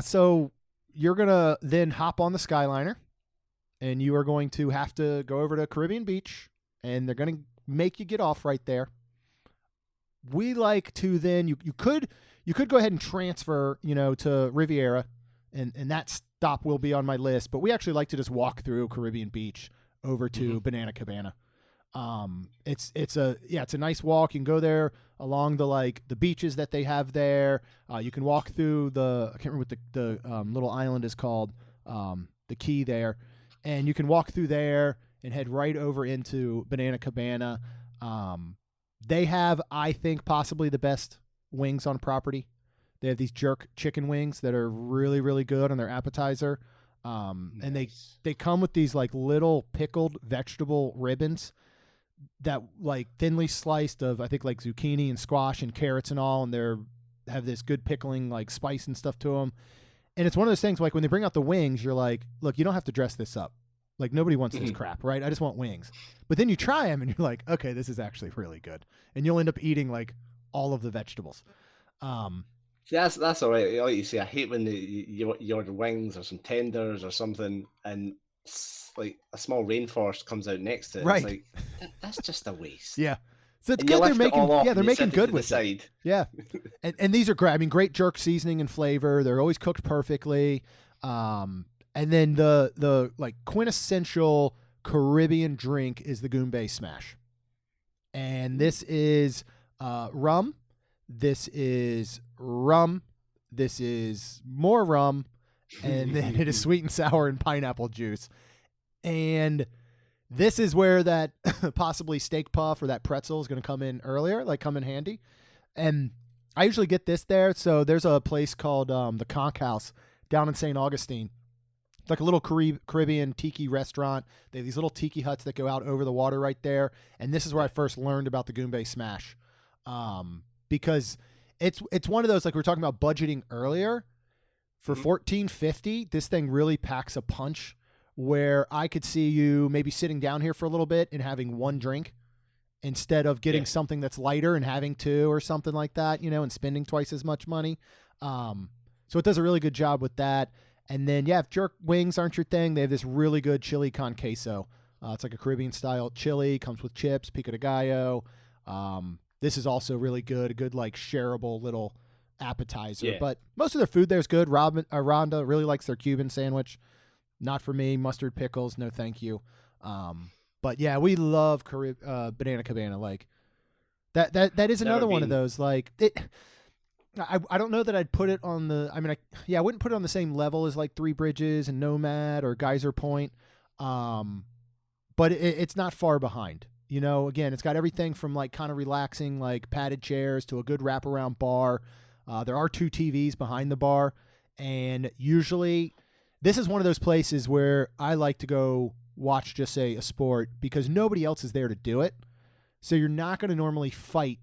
so you're going to then hop on the Skyliner, and you are going to have to go over to Caribbean Beach, and they're going to make you get off right there. We like to then, you could go ahead and transfer, to Riviera, and that stop will be on my list, but we actually like to just walk through Caribbean Beach over to Banana Cabana. It's a nice walk. You can go there along the beaches that they have there. You can walk through I can't remember what the little island is called, the key there, and you can walk through there and head right over into Banana Cabana. They have, I think, possibly the best wings on property. They have these jerk chicken wings that are really, really good on their appetizer. And they come with these like little pickled vegetable ribbons that like thinly sliced of, I think, like zucchini and squash and carrots and all, and have this good pickling like spice and stuff to them. And it's one of those things like when they bring out the wings, you're like, look, you don't have to dress this up. Like nobody wants this crap, right? I just want wings. But then you try them and you're like, okay, this is actually really good. And you'll end up eating like all of the vegetables. That's all right. Like you say, I hate when you order wings or some tenders or something, and like a small rainforest comes out next to it. Right. It's like that's just a waste. Yeah. So it's And good they're making good with it. it. Yeah. And these are great. I mean, great jerk seasoning and flavor. They're always cooked perfectly. And then the like quintessential Caribbean drink is the Goombay Smash. And this is rum. This is rum. This is more rum. And then it is sweet and sour and pineapple juice. And this is where that possibly steak puff or that pretzel is going to come in earlier, like come in handy. And I usually get this there. So there's a place called the Conch House down in St. Augustine. It's like a little Caribbean tiki restaurant. They have these little tiki huts that go out over the water right there. And this is where I first learned about the Goombay Smash. Because it's one of those, like we were talking about budgeting earlier. For $14.50, this thing really packs a punch where I could see you maybe sitting down here for a little bit and having one drink instead of getting something that's lighter and having two or something like that, and spending twice as much money. So it does a really good job with that. And then, if jerk wings aren't your thing, they have this really good chili con queso. It's like a Caribbean-style chili, comes with chips, pico de gallo. This is also really good, a good, like, shareable little appetizer. Yeah. But most of their food there is good. Rhonda really likes their Cuban sandwich. Not for me. Mustard pickles, no thank you. But, yeah, we love Banana Cabana. Like, that is another one of those. Like, I don't know that I'd put it on the – I mean, I wouldn't put it on the same level as, like, Three Bridges and Nomad or Geyser Point. But it's not far behind. Again, it's got everything from, like, kind of relaxing, like, padded chairs to a good wraparound bar. There are 2 TVs behind the bar. And usually this is one of those places where I like to go watch, just say, a sport because nobody else is there to do it. So you're not going to normally fight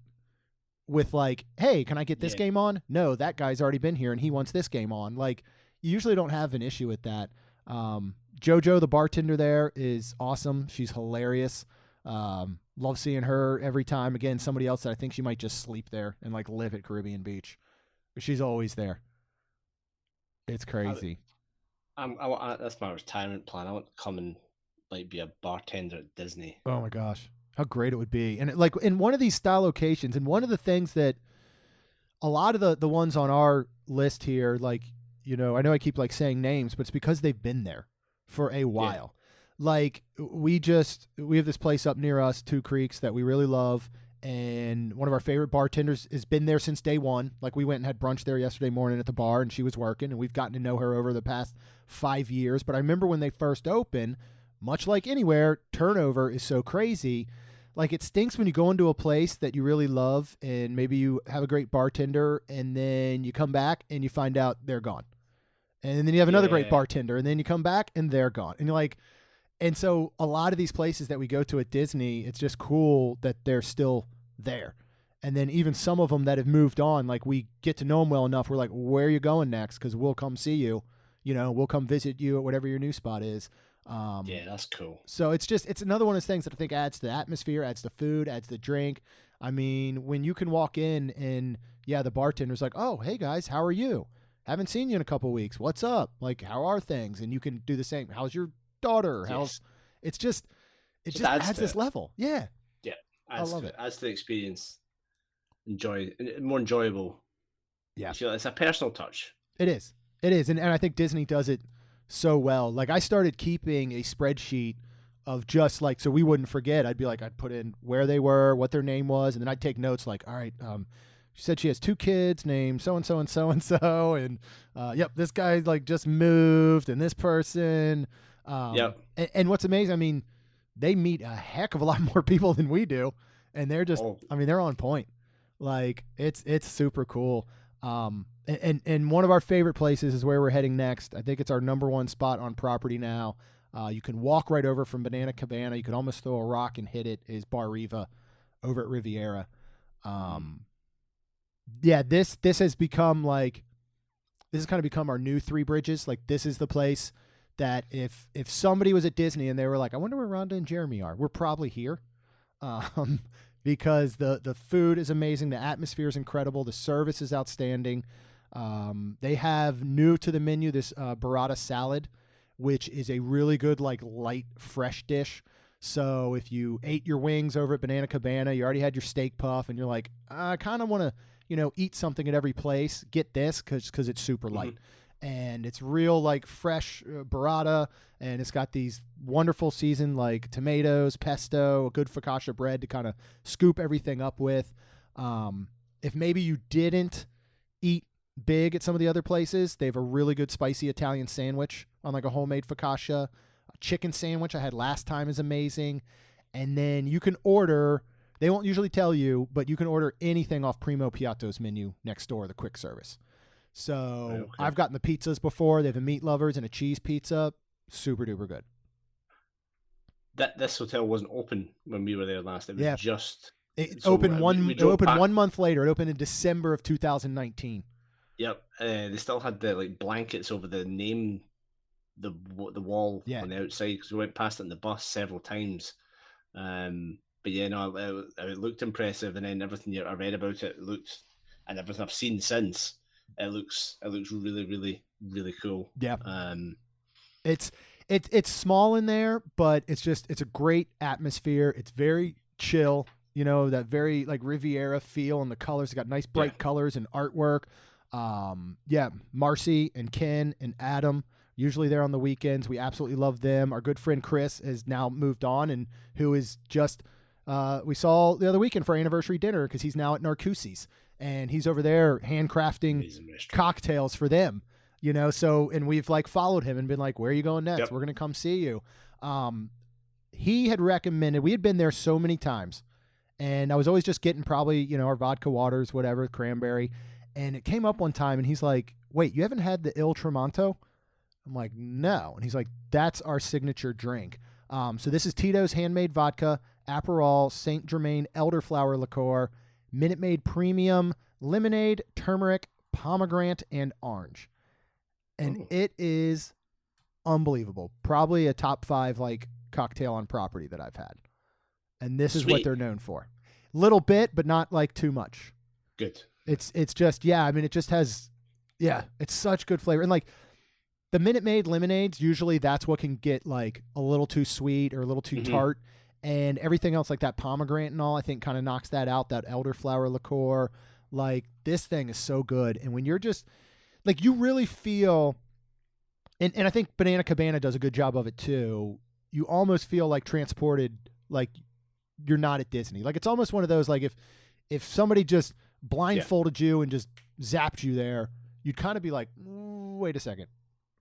with like, hey, can I get this game on? No, that guy's already been here and he wants this game on. Like, you usually don't have an issue with that. JoJo, the bartender there, is awesome. She's hilarious. Love seeing her every time. Again, somebody else that I think she might just sleep there and like live at Caribbean Beach. But she's always there. It's crazy. That's my retirement plan. I want to come and like be a bartender at Disney. Oh my gosh, how great it would be! And like in one of these style locations, and one of the things that a lot of the ones on our list here, like I know I keep like saying names, but it's because they've been there for a while. Yeah. Like we have this place up near us, Two Creeks, that we really love. And one of our favorite bartenders has been there since day one. Like we went and had brunch there yesterday morning at the bar and she was working and we've gotten to know her over the past 5 years. But I remember when they first opened, much like anywhere, turnover is so crazy. Like it stinks when you go into a place that you really love and maybe you have a great bartender and then you come back and you find out they're gone. And then you have another great bartender and then you come back and they're gone. And you're like, and so a lot of these places that we go to at Disney, it's just cool that they're still there. And then even some of them that have moved on, like we get to know them well enough. We're like, where are you going next? Because we'll come see you. We'll come visit you at whatever your new spot is. That's cool. So it's another one of those things that I think adds to the atmosphere, adds to food, adds to drink. I mean, when you can walk in and the bartender's like, oh, hey guys, how are you? Haven't seen you in a couple weeks. What's up? Like, how are things? And you can do the same. How's your daughter? It just adds this level. Yeah. I love it. Adds to the experience. More enjoyable. Yeah. It's a personal touch. It is. And I think Disney does it so well. Like I started keeping a spreadsheet of just like, so we wouldn't forget. I'd be like, I'd put in where they were, what their name was, and then I'd take notes like, all right, she said she has 2 kids named so-and-so and so-and-so, and yep, this guy like just moved, and this person. Yep. And what's amazing, I mean, they meet a heck of a lot more people than we do, and they're just, I mean, they're on point. Like it's super cool. And one of our favorite places is where we're heading next. I think it's our number 1 spot on property now. You can walk right over from Banana Cabana. You can almost throw a rock and hit it. Is Bar Riva over at Riviera. Yeah, this has become like, this has kind of become our new Three Bridges. Like this is the place that if somebody was at Disney and they were like, I wonder where Rhonda and Jeremy are, we're probably here. Because the food is amazing. The atmosphere is incredible. The service is outstanding. They have new to the menu this burrata salad, which is a really good, like, light, fresh dish. So if you ate your wings over at Banana Cabana, you already had your steak puff, and you're like, I kind of want to, eat something at every place, get this because it's super light. And it's real, like, fresh burrata, and it's got these wonderful seasoned, like, tomatoes, pesto, a good focaccia bread to kind of scoop everything up with. If maybe you didn't eat big at some of the other places, they have a really good spicy Italian sandwich on, like, a homemade focaccia. A chicken sandwich I had last time is amazing. And then you can order, they won't usually tell you, but you can order anything off Primo Piatto's menu next door, the quick service. So I've gotten the pizzas before. They have a meat lovers and a cheese pizza. Super duper good. This hotel wasn't open when we were there last. It was just it opened 1 month later. It opened in December of 2019. Yep. They still had the like blankets over the name, the wall on the outside, because we went past it in the bus several times. But yeah, no, it looked impressive, and then everything I read about it looked, and everything I've seen since. It looks really, really, really cool. Yeah. It's small in there, but it's a great atmosphere. It's very chill, that very like Riviera feel, and the colors. It's got nice bright colors and artwork. Marcy and Ken and Adam, usually there on the weekends. We absolutely love them. Our good friend Chris has now moved on, and who is just we saw the other weekend for our anniversary dinner, because he's now at Narcoossee's. And he's over there handcrafting cocktails for them, so, and we've like followed him and been like, where are you going next? Yep. We're going to come see you. He had recommended, we had been there so many times, and I was always just getting probably, our vodka waters, whatever, cranberry. And it came up one time and he's like, wait, you haven't had the Il Tramonto? I'm like, no. And he's like, that's our signature drink. So this is Tito's handmade vodka, Aperol, Saint Germain elderflower liqueur, Minute Maid Premium, lemonade, turmeric, pomegranate, and orange. And it is unbelievable. Probably a top 5 like cocktail on property that I've had. And this is what they're known for. Little bit, but not like too much. Good. It's just, it just has, it's such good flavor. And like the Minute Maid lemonades, usually that's what can get like a little too sweet or a little too tart. And everything else, like that pomegranate and all, I think kind of knocks that out, that elderflower liqueur. Like, this thing is so good. And when you're just, like, you really feel, and I think Banana Cabana does a good job of it too, you almost feel like transported, like you're not at Disney. Like, it's almost one of those, like, if somebody just blindfolded you and just zapped you there, you'd kind of be like, wait a second.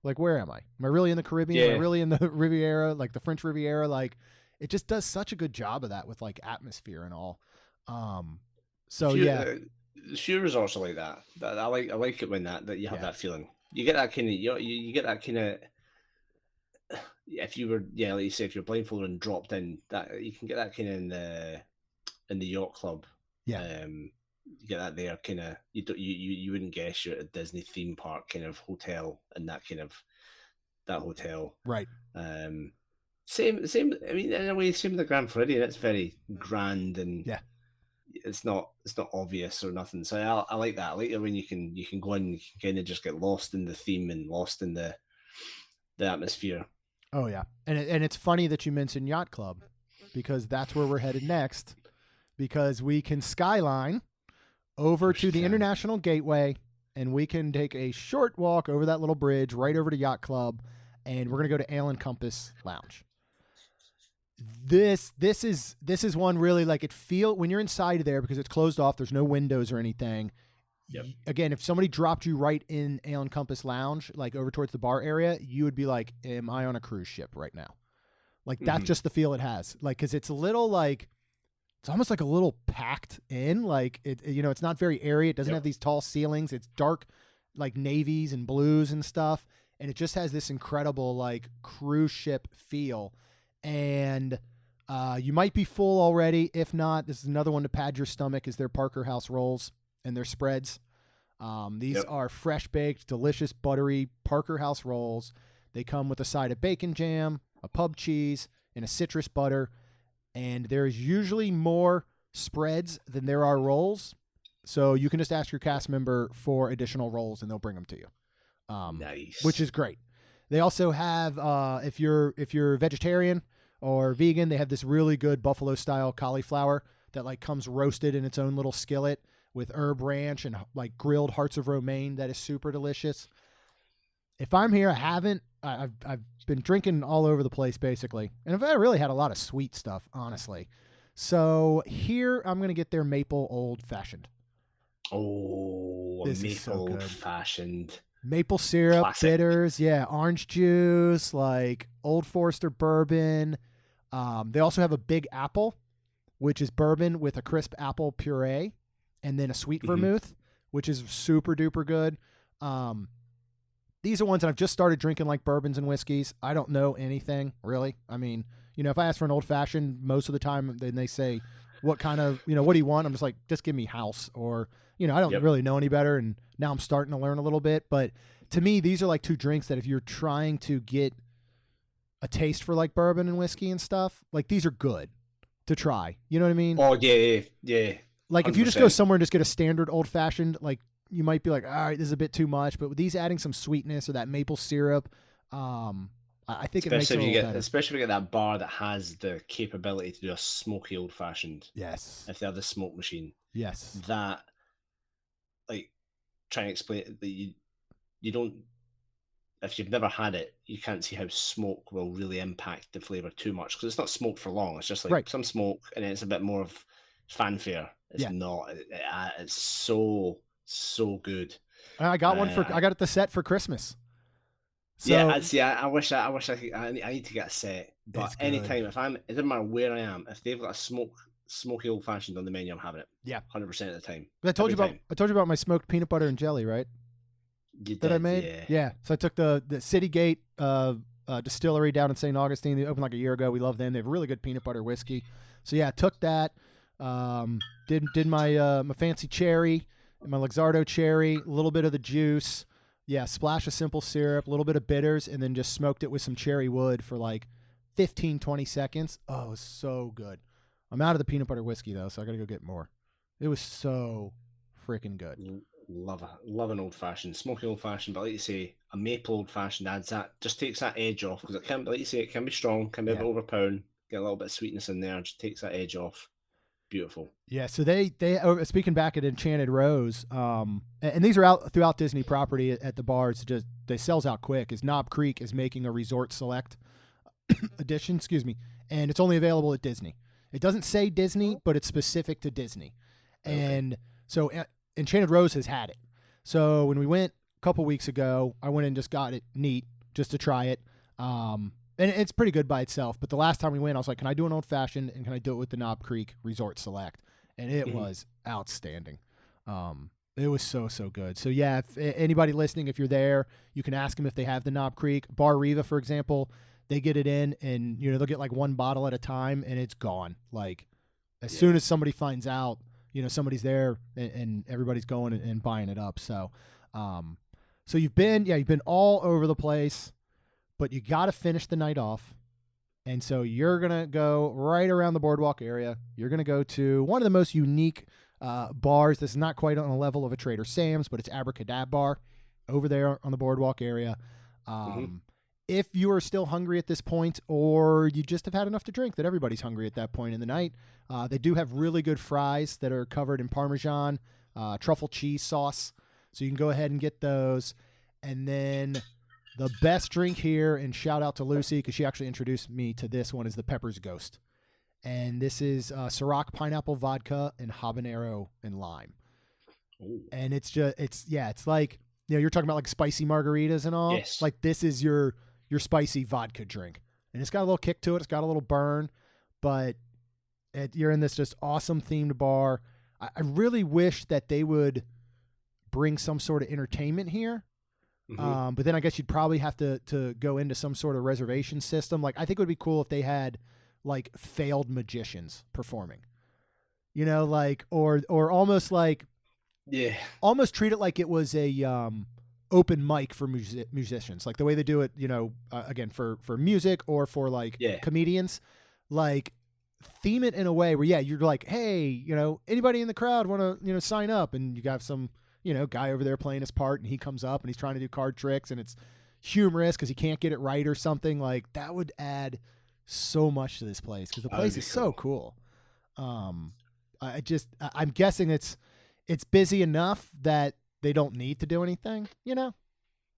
Like, where am I? Am I really in the Caribbean? Am I really in the Riviera, like the French Riviera? Like, it just does such a good job of that with like atmosphere and all. Few resorts are like that. I like it when that you have that feeling. You get that kind of you get that kind of, if you were like you say, if you're blindfolded and dropped in, that you can get that kind of in the yacht club. You get that there kind of, you wouldn't guess you're at a Disney theme park kind of hotel, and that kind of that hotel. Right. Same. I mean, in a way, same with the Grand Floridian. It's very grand, and it's not obvious or nothing. So I like that. I like it when you can go in, and you can kind of just get lost in the theme and lost in the atmosphere. Oh yeah, and it's funny that you mentioned Yacht Club, because that's where we're headed next. Because we can skyline over to the International Gateway, and we can take a short walk over that little bridge right over to Yacht Club, and we're gonna go to Ale and Compass Lounge. This is one really like when you're inside there because it's closed off. There's no windows or anything. Yep. Again, if somebody dropped you right in Ale and Compass Lounge, like over towards the bar area, you would be like, "Am I on a cruise ship right now?" Like that's just the feel it has. Like because it's a little like it's almost like a little packed in. Like it's not very airy. It doesn't have these tall ceilings. It's dark, like navies and blues and stuff, and it just has this incredible like cruise ship feel. And you might be full already. If not, this is another one to pad your stomach. Is their Parker House rolls and their spreads. These are fresh baked, delicious, buttery Parker House rolls. They come with a side of bacon jam, a pub cheese, and a citrus butter. And there is usually more spreads than there are rolls. So you can just ask your cast member for additional rolls and they'll bring them to you. Nice. Which is great. They also have, if you're vegetarian or vegan, they have this really good buffalo style cauliflower that like comes roasted in its own little skillet with herb ranch and like grilled hearts of romaine that is super delicious. If I'm here, I've been drinking all over the place basically, and I really had a lot of sweet stuff, honestly. So here I'm gonna get their maple old fashioned. Oh, this maple is so old good. fashioned. Maple syrup, Classic. bitters, orange juice, like Old Forester bourbon. They also have a Big Apple, which is bourbon with a crisp apple puree, and then a sweet vermouth, which is super duper good. These are ones that I've just started drinking like bourbons and whiskeys. I don't know anything really. I mean, if I ask for an old fashioned, most of the time then they say, what kind of, what do you want? I'm just like, just give me house, or, I don't really know any better. And now I'm starting to learn a little bit, but to me, these are like two drinks that if you're trying to get a taste for like bourbon and whiskey and stuff, like these are good to try. You know what I mean? Oh yeah. Like 100%. if you just go somewhere and just get a standard old fashioned, like you might be like, all right, this is a bit too much, but with these adding some sweetness or that maple syrup, I think it makes it a little better. Especially if you get that bar that has the capability to do a smoky old fashioned. Yes. If they have the smoke machine. Yes. That, like, try and explain it, that you don't, if you've never had it, you can't see how smoke will really impact the flavor too much, because it's not smoked for long. It's just like some smoke, and it's a bit more of fanfare. It's not. It's so good. I got one I got it the set for Christmas. So, I wish I could. I need to get a set. But anytime, it doesn't matter where I am, if they've got a smoky old fashioned on the menu, I'm having it. Yeah, 100% of the time. I told you about my smoked peanut butter and jelly, right? I made. Yeah. So I took the City Gate distillery down in St. Augustine. They opened like a year ago. We love them. They have really good peanut butter whiskey. So yeah, I took that. Did my fancy cherry, my Luxardo cherry, a little bit of the juice. Yeah, splash of simple syrup, a little bit of bitters, and then just smoked it with some cherry wood for like 15, 20 seconds. Oh, it was so good. I'm out of the peanut butter whiskey, though, so I got to go get more. It was so freaking good. Love an old-fashioned. Smoky old-fashioned, but like you say, a maple old-fashioned adds that, just takes that edge off, because it can, like you say, it can be strong, can be a bit overpowering, get a little bit of sweetness in there, just takes that edge off. Beautiful. Yeah, so they speaking back at Enchanted Rose, and these are out throughout Disney property at the bars. Just they sells out quick. Is Knob Creek is making a Resort Select edition, and it's only available at Disney. It doesn't say Disney, but it's specific to Disney, and so Enchanted Rose has had it. So when we went a couple weeks ago, I went and just got it neat just to try it. And it's pretty good by itself. But the last time we went, I was like, can I do an old fashioned and can I do it with the Knob Creek Resort Select? And it was outstanding. It was so good. So yeah, if anybody listening, if you're there, you can ask them if they have the Knob Creek. Bar Riva, for example, they get it in and they'll get like one bottle at a time and it's gone. Like as soon as somebody finds out, somebody's there and everybody's going and buying it up. So, so you've been all over the place. But you got to finish the night off. And so you're going to go right around the boardwalk area. You're going to go to one of the most unique bars. This is not quite on the level of a Trader Sam's, but it's Abracadabra Bar over there on the boardwalk area. If you are still hungry at this point, or you just have had enough to drink that everybody's hungry at that point in the night, they do have really good fries that are covered in Parmesan, truffle cheese sauce. So you can go ahead and get those. And then The best drink here, and shout out to Lucy because she actually introduced me to this one, is the Pepper's Ghost. And this is Ciroc pineapple vodka and habanero and lime. Ooh. And it's like, you're talking about like spicy margaritas and all. Yes. Like this is your spicy vodka drink. And it's got a little kick to it. It's got a little burn, but you're in this just awesome themed bar. I really wish that they would bring some sort of entertainment here. Mm-hmm. But then I guess you'd probably have to go into some sort of reservation system. Like I think it would be cool if they had like failed magicians performing, like, or almost like, almost treat it like it was a open mic for musicians, like the way they do it, again, for music or for like comedians, like theme it in a way where, you're like, hey, anybody in the crowd want to, sign up, and you got some, guy over there playing his part, and he comes up and he's trying to do card tricks, and it's humorous because he can't get it right or something. Like that would add so much to this place because the place is so cool. I'm guessing it's busy enough that they don't need to do anything,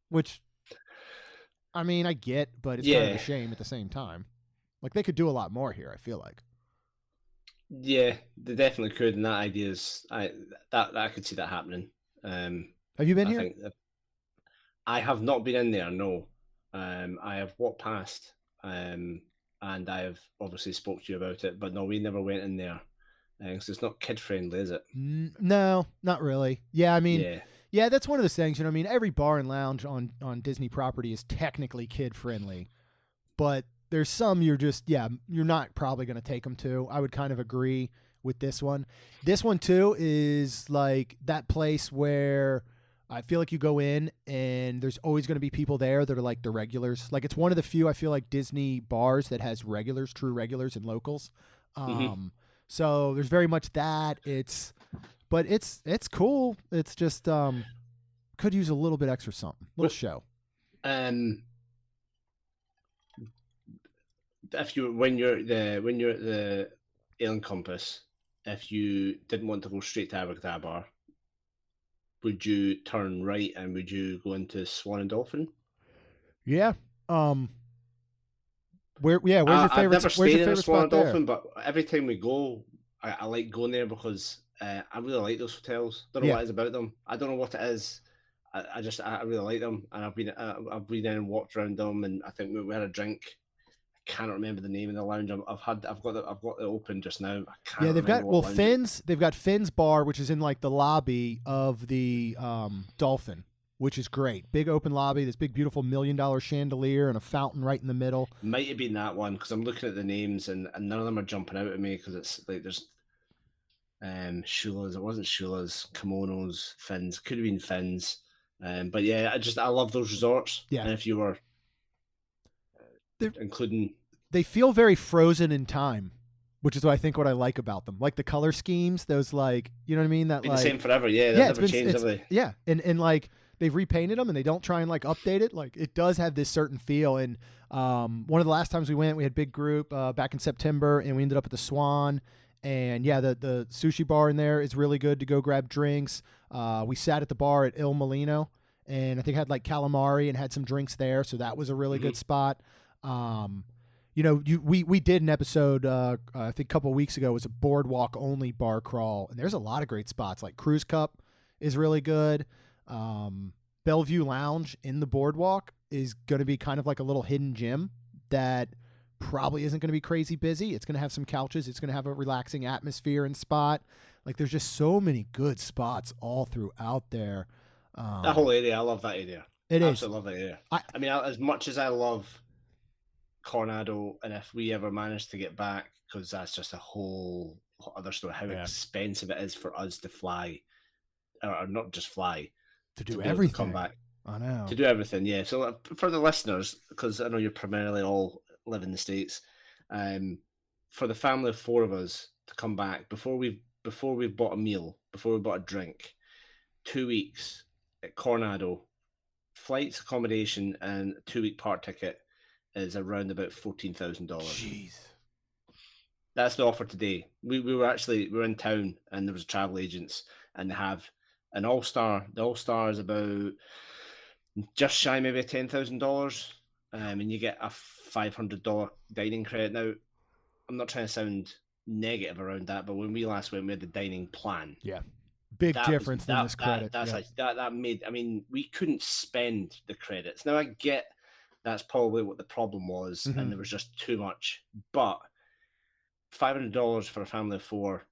which, I mean, I get, but it's kind of a shame at the same time. Like they could do a lot more here, I feel like. Yeah, they definitely could, and that idea is I could see that happening. Have you been here? I have not been in there. No, I have walked past, and I have obviously spoke to you about it, but no, we never went in there because it's not kid friendly, is it? No, not really. Yeah, I mean, that's one of those things. I mean, every bar and lounge on Disney property is technically kid friendly, but there's some you're not probably going to take them to. I would kind of agree with this one. This one too is like that place where I feel like you go in and there's always going to be people there that are like the regulars. Like it's one of the few, I feel like, Disney bars that has regulars, true regulars and locals. So there's very much that. It's cool. It's just could use a little bit extra something. Little show. When you're at the Ale and Compass, if you didn't want to go straight to Abracadabra Bar, would you turn right and would you go into Swan and Dolphin? Yeah. Where's your favorite? I've never where's stayed your in favorite a Swan and spot Dolphin, but every time we go, I like going there because I really like those hotels. Don't know what it is about them. I don't know what it is. I really like them, and I've been in and walked around them, and I think we had a drink. I cannot remember the name of the lounge. I've got it open just now. I can't remember Finn's. They've got Finn's Bar, which is in like the lobby of the Dolphin, which is great. Big open lobby. This big beautiful $1 million chandelier and a fountain right in the middle. Might have been that one because I'm looking at the names and none of them are jumping out at me because it's like there's Shula's. It wasn't Shula's. Kimonos. Finn's. Could have been Finn's. But yeah, I love those resorts. Yeah. And if you were including, they feel very frozen in time, which is what I like about them. Like the color schemes, those like, you know what I mean? That been like the same forever. Yeah, they've never changed, have they? Yeah, and like they've repainted them and they don't try and like update it. Like it does have this certain feel. And one of the last times we went, we had a big group back in September, and we ended up at the Swan. And yeah, the sushi bar in there is really good to go grab drinks. We sat at the bar at Il Molino, and I think had like calamari and had some drinks there, so that was a really good spot. We did an episode I think a couple of weeks ago. It was a boardwalk only bar crawl, and there's a lot of great spots. Like Cruise Cup is really good. Bellevue Lounge in the boardwalk is going to be kind of like a little hidden gem that probably isn't going to be crazy busy. It's going to have some couches. It's going to have a relaxing atmosphere and spot. Like there's just so many good spots all throughout there. That whole area, I love that area. Absolutely love that area. I mean, as much as I love Coronado, and if we ever manage to get back, because that's just a whole other story, how expensive it is for us to fly, or not just fly, to do everything. Come back. I know. To do everything, yeah. So for the listeners, because I know you're primarily all live in the States, for the family of four of us to come back before we've bought a meal, before we bought a drink, 2 weeks at Coronado, flights, accommodation, and 2-week park ticket is around about $14,000. Jeez. That's the offer today. We were in town and there was travel agents and they have an all-star. The all-star is about just shy maybe $10,000, and you get a $500 dining credit. Now, I'm not trying to sound negative around that, but when we last went, we had the dining plan. Yeah. Big That difference was, than this credit. that made. I mean, we couldn't spend the credits. Now I get that's probably what the problem was, and there was just too much. But $500 for a family of 4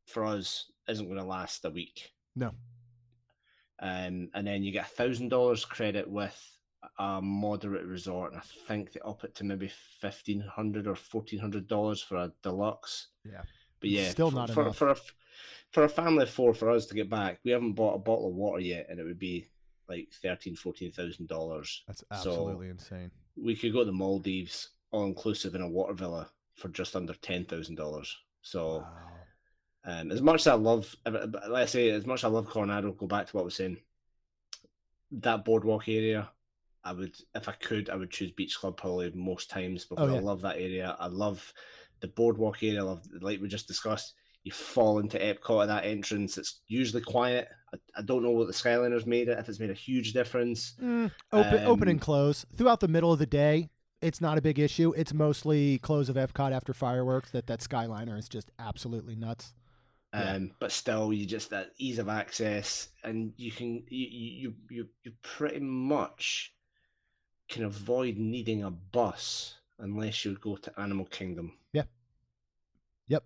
for us isn't going to last a week. No. And then you get $1,000 credit with a moderate resort, and I think they up it to maybe $1,500 or $1,400 for a deluxe. Yeah, but yeah, still not enough for a family of 4 for us to get back. We haven't bought a bottle of water yet, and it would be like $14,000. That's absolutely insane. We could go to the Maldives all inclusive in a water villa for just under $10,000. So. Wow. As much as I love, let's say, as much as I love Coronado, go back to what I was saying. That boardwalk area, I would, if I could, I would choose Beach Club probably most times because I love that area. I love the boardwalk area. I love, like we just discussed, you fall into Epcot at that entrance. It's usually quiet. I don't know what the Skyliner's made it, if it's made a huge difference. Open and close. Throughout the middle of the day, it's not a big issue. It's mostly close of Epcot after fireworks that Skyliner is just absolutely nuts. But still, you just that ease of access, and you can you pretty much can avoid needing a bus unless you go to Animal Kingdom. Yeah. Yep.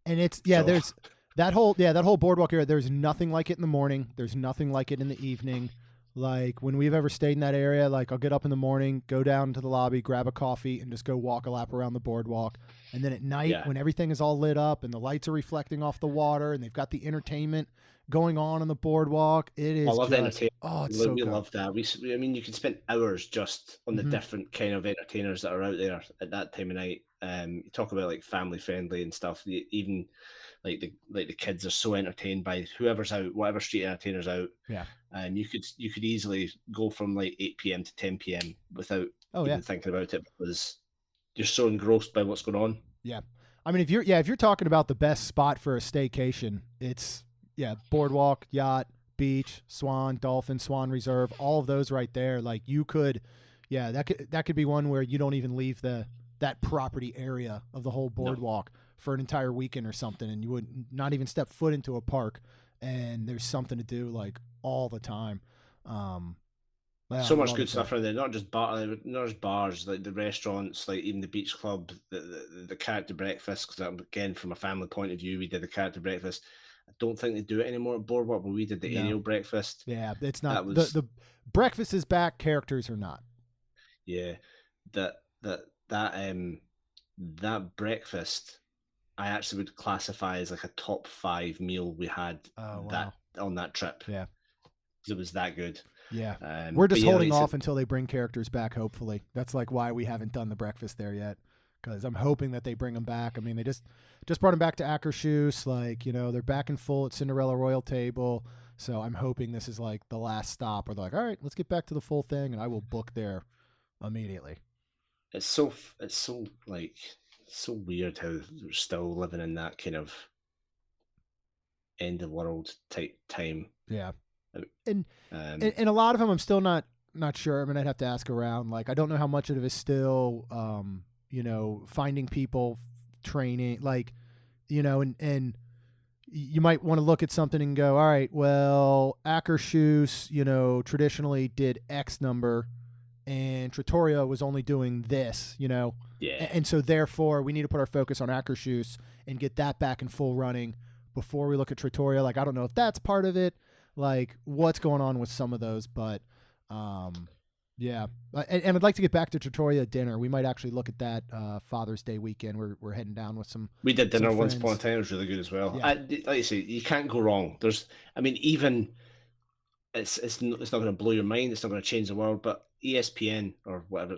And it's there's that whole boardwalk area. There's nothing like it in the morning. There's nothing like it in the evening. Like when we've ever stayed in that area, like I'll get up in the morning, go down to the lobby, grab a coffee, and just go walk a lap around the boardwalk. And then at night, when everything is all lit up and the lights are reflecting off the water, and they've got the entertainment going on the boardwalk, it is. I love the entertainment. Oh, it's so we good. love that. I mean, you can spend hours just on the different kind of entertainers that are out there at that time of night. You talk about like family friendly and stuff. Even like the kids are so entertained by whoever's out, whatever street entertainer's out. Yeah. And you could easily go from like 8 p.m. to 10 p.m. without even thinking about it because you're so engrossed by what's going on. Yeah. I mean, if you're talking about the best spot for a staycation, it's boardwalk, yacht, beach, Swan, Dolphin, Swan Reserve, all of those right there. Like you could, that could be one where you don't even leave that property area of the whole boardwalk for an entire weekend or something, and you would not even step foot into a park, and there's something to do like all the time. So much good stuff around there. Not just bars, like the restaurants, like even the beach club, the character breakfast. Because again, from a family point of view, we did the character breakfast. I don't think they do it anymore at Boardwalk, but we did the annual breakfast. Yeah, it's not the breakfast is back. Characters are not. Yeah, that breakfast, I actually would classify as like a top 5 meal we had on that trip. Yeah, it was that good. Yeah, we're just holding off until they bring characters back. Hopefully, that's like why we haven't done the breakfast there yet. Because I'm hoping that they bring them back. I mean, they just brought them back to Akershus. Like, they're back in full at Cinderella Royal Table. So I'm hoping this is like the last stop where they're like, all right, let's get back to the full thing, and I will book there immediately. It's so weird how they're still living in that kind of end of world type time. Yeah. And a lot of them I'm still not sure. I mean, I'd have to ask around. Like, I don't know how much of it is still finding people, training, like, and you might want to look at something and go, all right, well, Akershus, traditionally did X number, and Trattoria was only doing this, Yeah. And so therefore we need to put our focus on Akershus and get that back in full running before we look at Trattoria. Like, I don't know if that's part of it, like what's going on with some of those, but yeah. And I'd like to get back to Trattoria dinner. We might actually look at that Father's Day weekend. We're heading down with some. We did dinner once upon a time. It was really good as well. Yeah. Like you say, you can't go wrong. Even it's not going to blow your mind. It's not going to change the world. But ESPN or whatever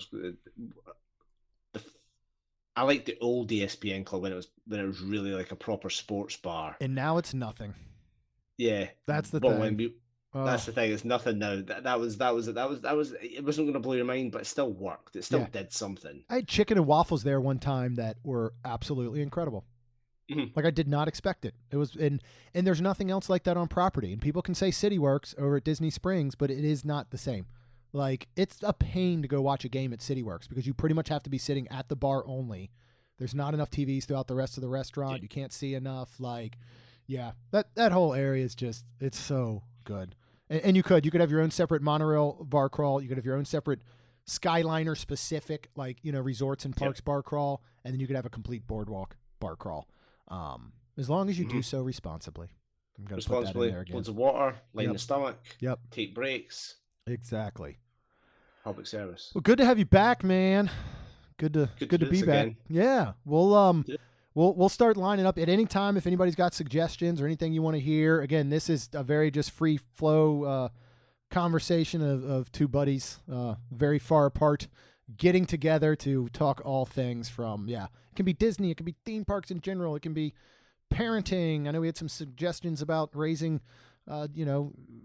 I like the old ESPN club when it was really like a proper sports bar. And now it's nothing. Yeah, that's the thing. That's the thing. It's nothing now. That was. It wasn't going to blow your mind, but it still worked. It still did something. I had chicken and waffles there one time that were absolutely incredible. Like I did not expect it. It was, and there's nothing else like that on property. And people can say CityWorks over at Disney Springs, but it is not the same. Like it's a pain to go watch a game at CityWorks because you pretty much have to be sitting at the bar only. There's not enough TVs throughout the rest of the restaurant. You can't see enough. Like, yeah, that whole area is just, it's so good. And you could have your own separate monorail bar crawl. You could have your own separate Skyliner specific, like, resorts and parks bar crawl. And then you could have a complete boardwalk bar crawl. As long as you do so responsibly. I'm gonna put that in there again. Loads of water, line the stomach. Yep. Take breaks. Exactly. Public service. Well, good to have you back, man. Good to be back. Again. Yeah. We'll start lining up at any time if anybody's got suggestions or anything you want to hear. Again, this is a very just free flow conversation of two buddies very far apart getting together to talk all things from, it can be Disney, it can be theme parks in general, it can be parenting. I know we had some suggestions about raising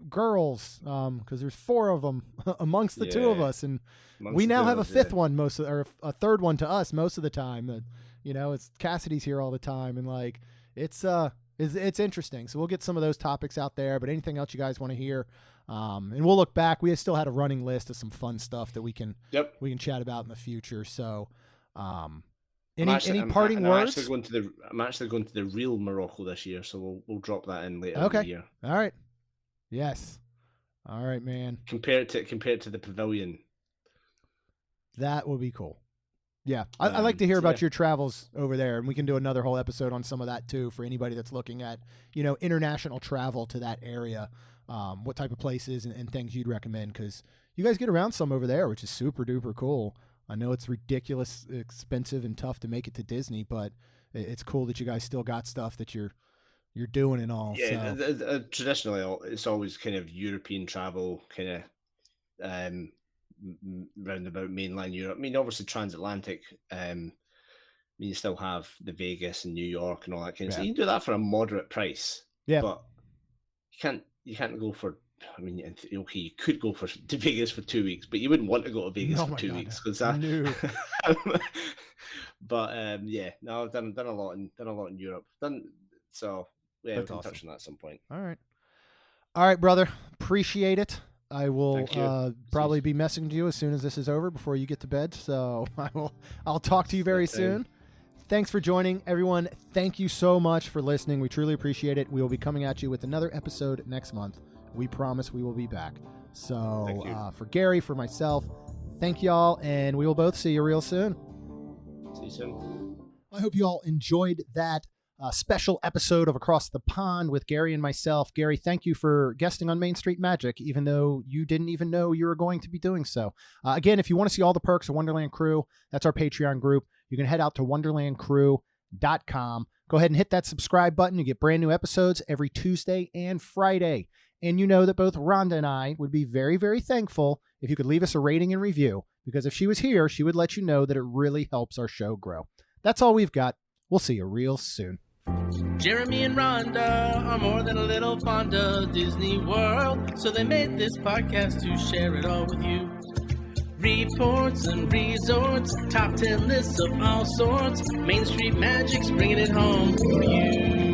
girls, because there's 4 of them amongst the 2 of us, and we now have a 5th one or a 3rd one to us most of the time. That it's Cassidy's here all the time, and like it's interesting. So we'll get some of those topics out there. But anything else you guys want to hear, and we'll look back. We still had a running list of some fun stuff that we can chat about in the future. So, any parting words? I'm actually going to the real Morocco this year, so we'll drop that in later in the year. All right. Yes. All right, man. Compared to the pavilion. That would be cool. Yeah. I'd like to hear about your travels over there, and we can do another whole episode on some of that too for anybody that's looking at, international travel to that area, what type of places and things you'd recommend, because you guys get around some over there, which is super duper cool. I know it's ridiculous expensive and tough to make it to Disney, but it's cool that you guys still got stuff that you're doing and all. Yeah, so. Traditionally, it's always kind of European travel, kind of round about mainland Europe. I mean, obviously transatlantic. You still have the Vegas and New York and all that kind of stuff. You can do that for a moderate price. Yeah, but you can't go for. I mean, okay, you could go to Vegas for 2 weeks, but you wouldn't want to go to Vegas for 2 weeks because that. No. But I've done a lot in Europe. So we can touch on that at some point. All right, brother. Appreciate it. I will probably be messaging you as soon as this is over before you get to bed. So I'll talk to you very soon. Thanks for joining, everyone. Thank you so much for listening. We truly appreciate it. We will be coming at you with another episode next month. We promise we will be back. So for Gary, for myself, thank y'all, and we will both see you real soon. See you soon. I hope you all enjoyed that special episode of Across the Pond with Gary and myself. Gary, thank you for guesting on Main Street Magic, even though you didn't even know you were going to be doing so. Again, if you want to see all the perks of Wonderland Crew, that's our Patreon group. You can head out to wonderlandcrew.com. Go ahead and hit that subscribe button. You get brand new episodes every Tuesday and Friday. And you know that both Rhonda and I would be very, very thankful if you could leave us a rating and review, because if she was here, she would let you know that it really helps our show grow. That's all we've got. We'll see you real soon. Jeremy and Rhonda are more than a little fond of Disney World, so they made this podcast to share it all with you. Reports and resorts, top 10 lists of all sorts, Main Street Magic's bringing it home for you.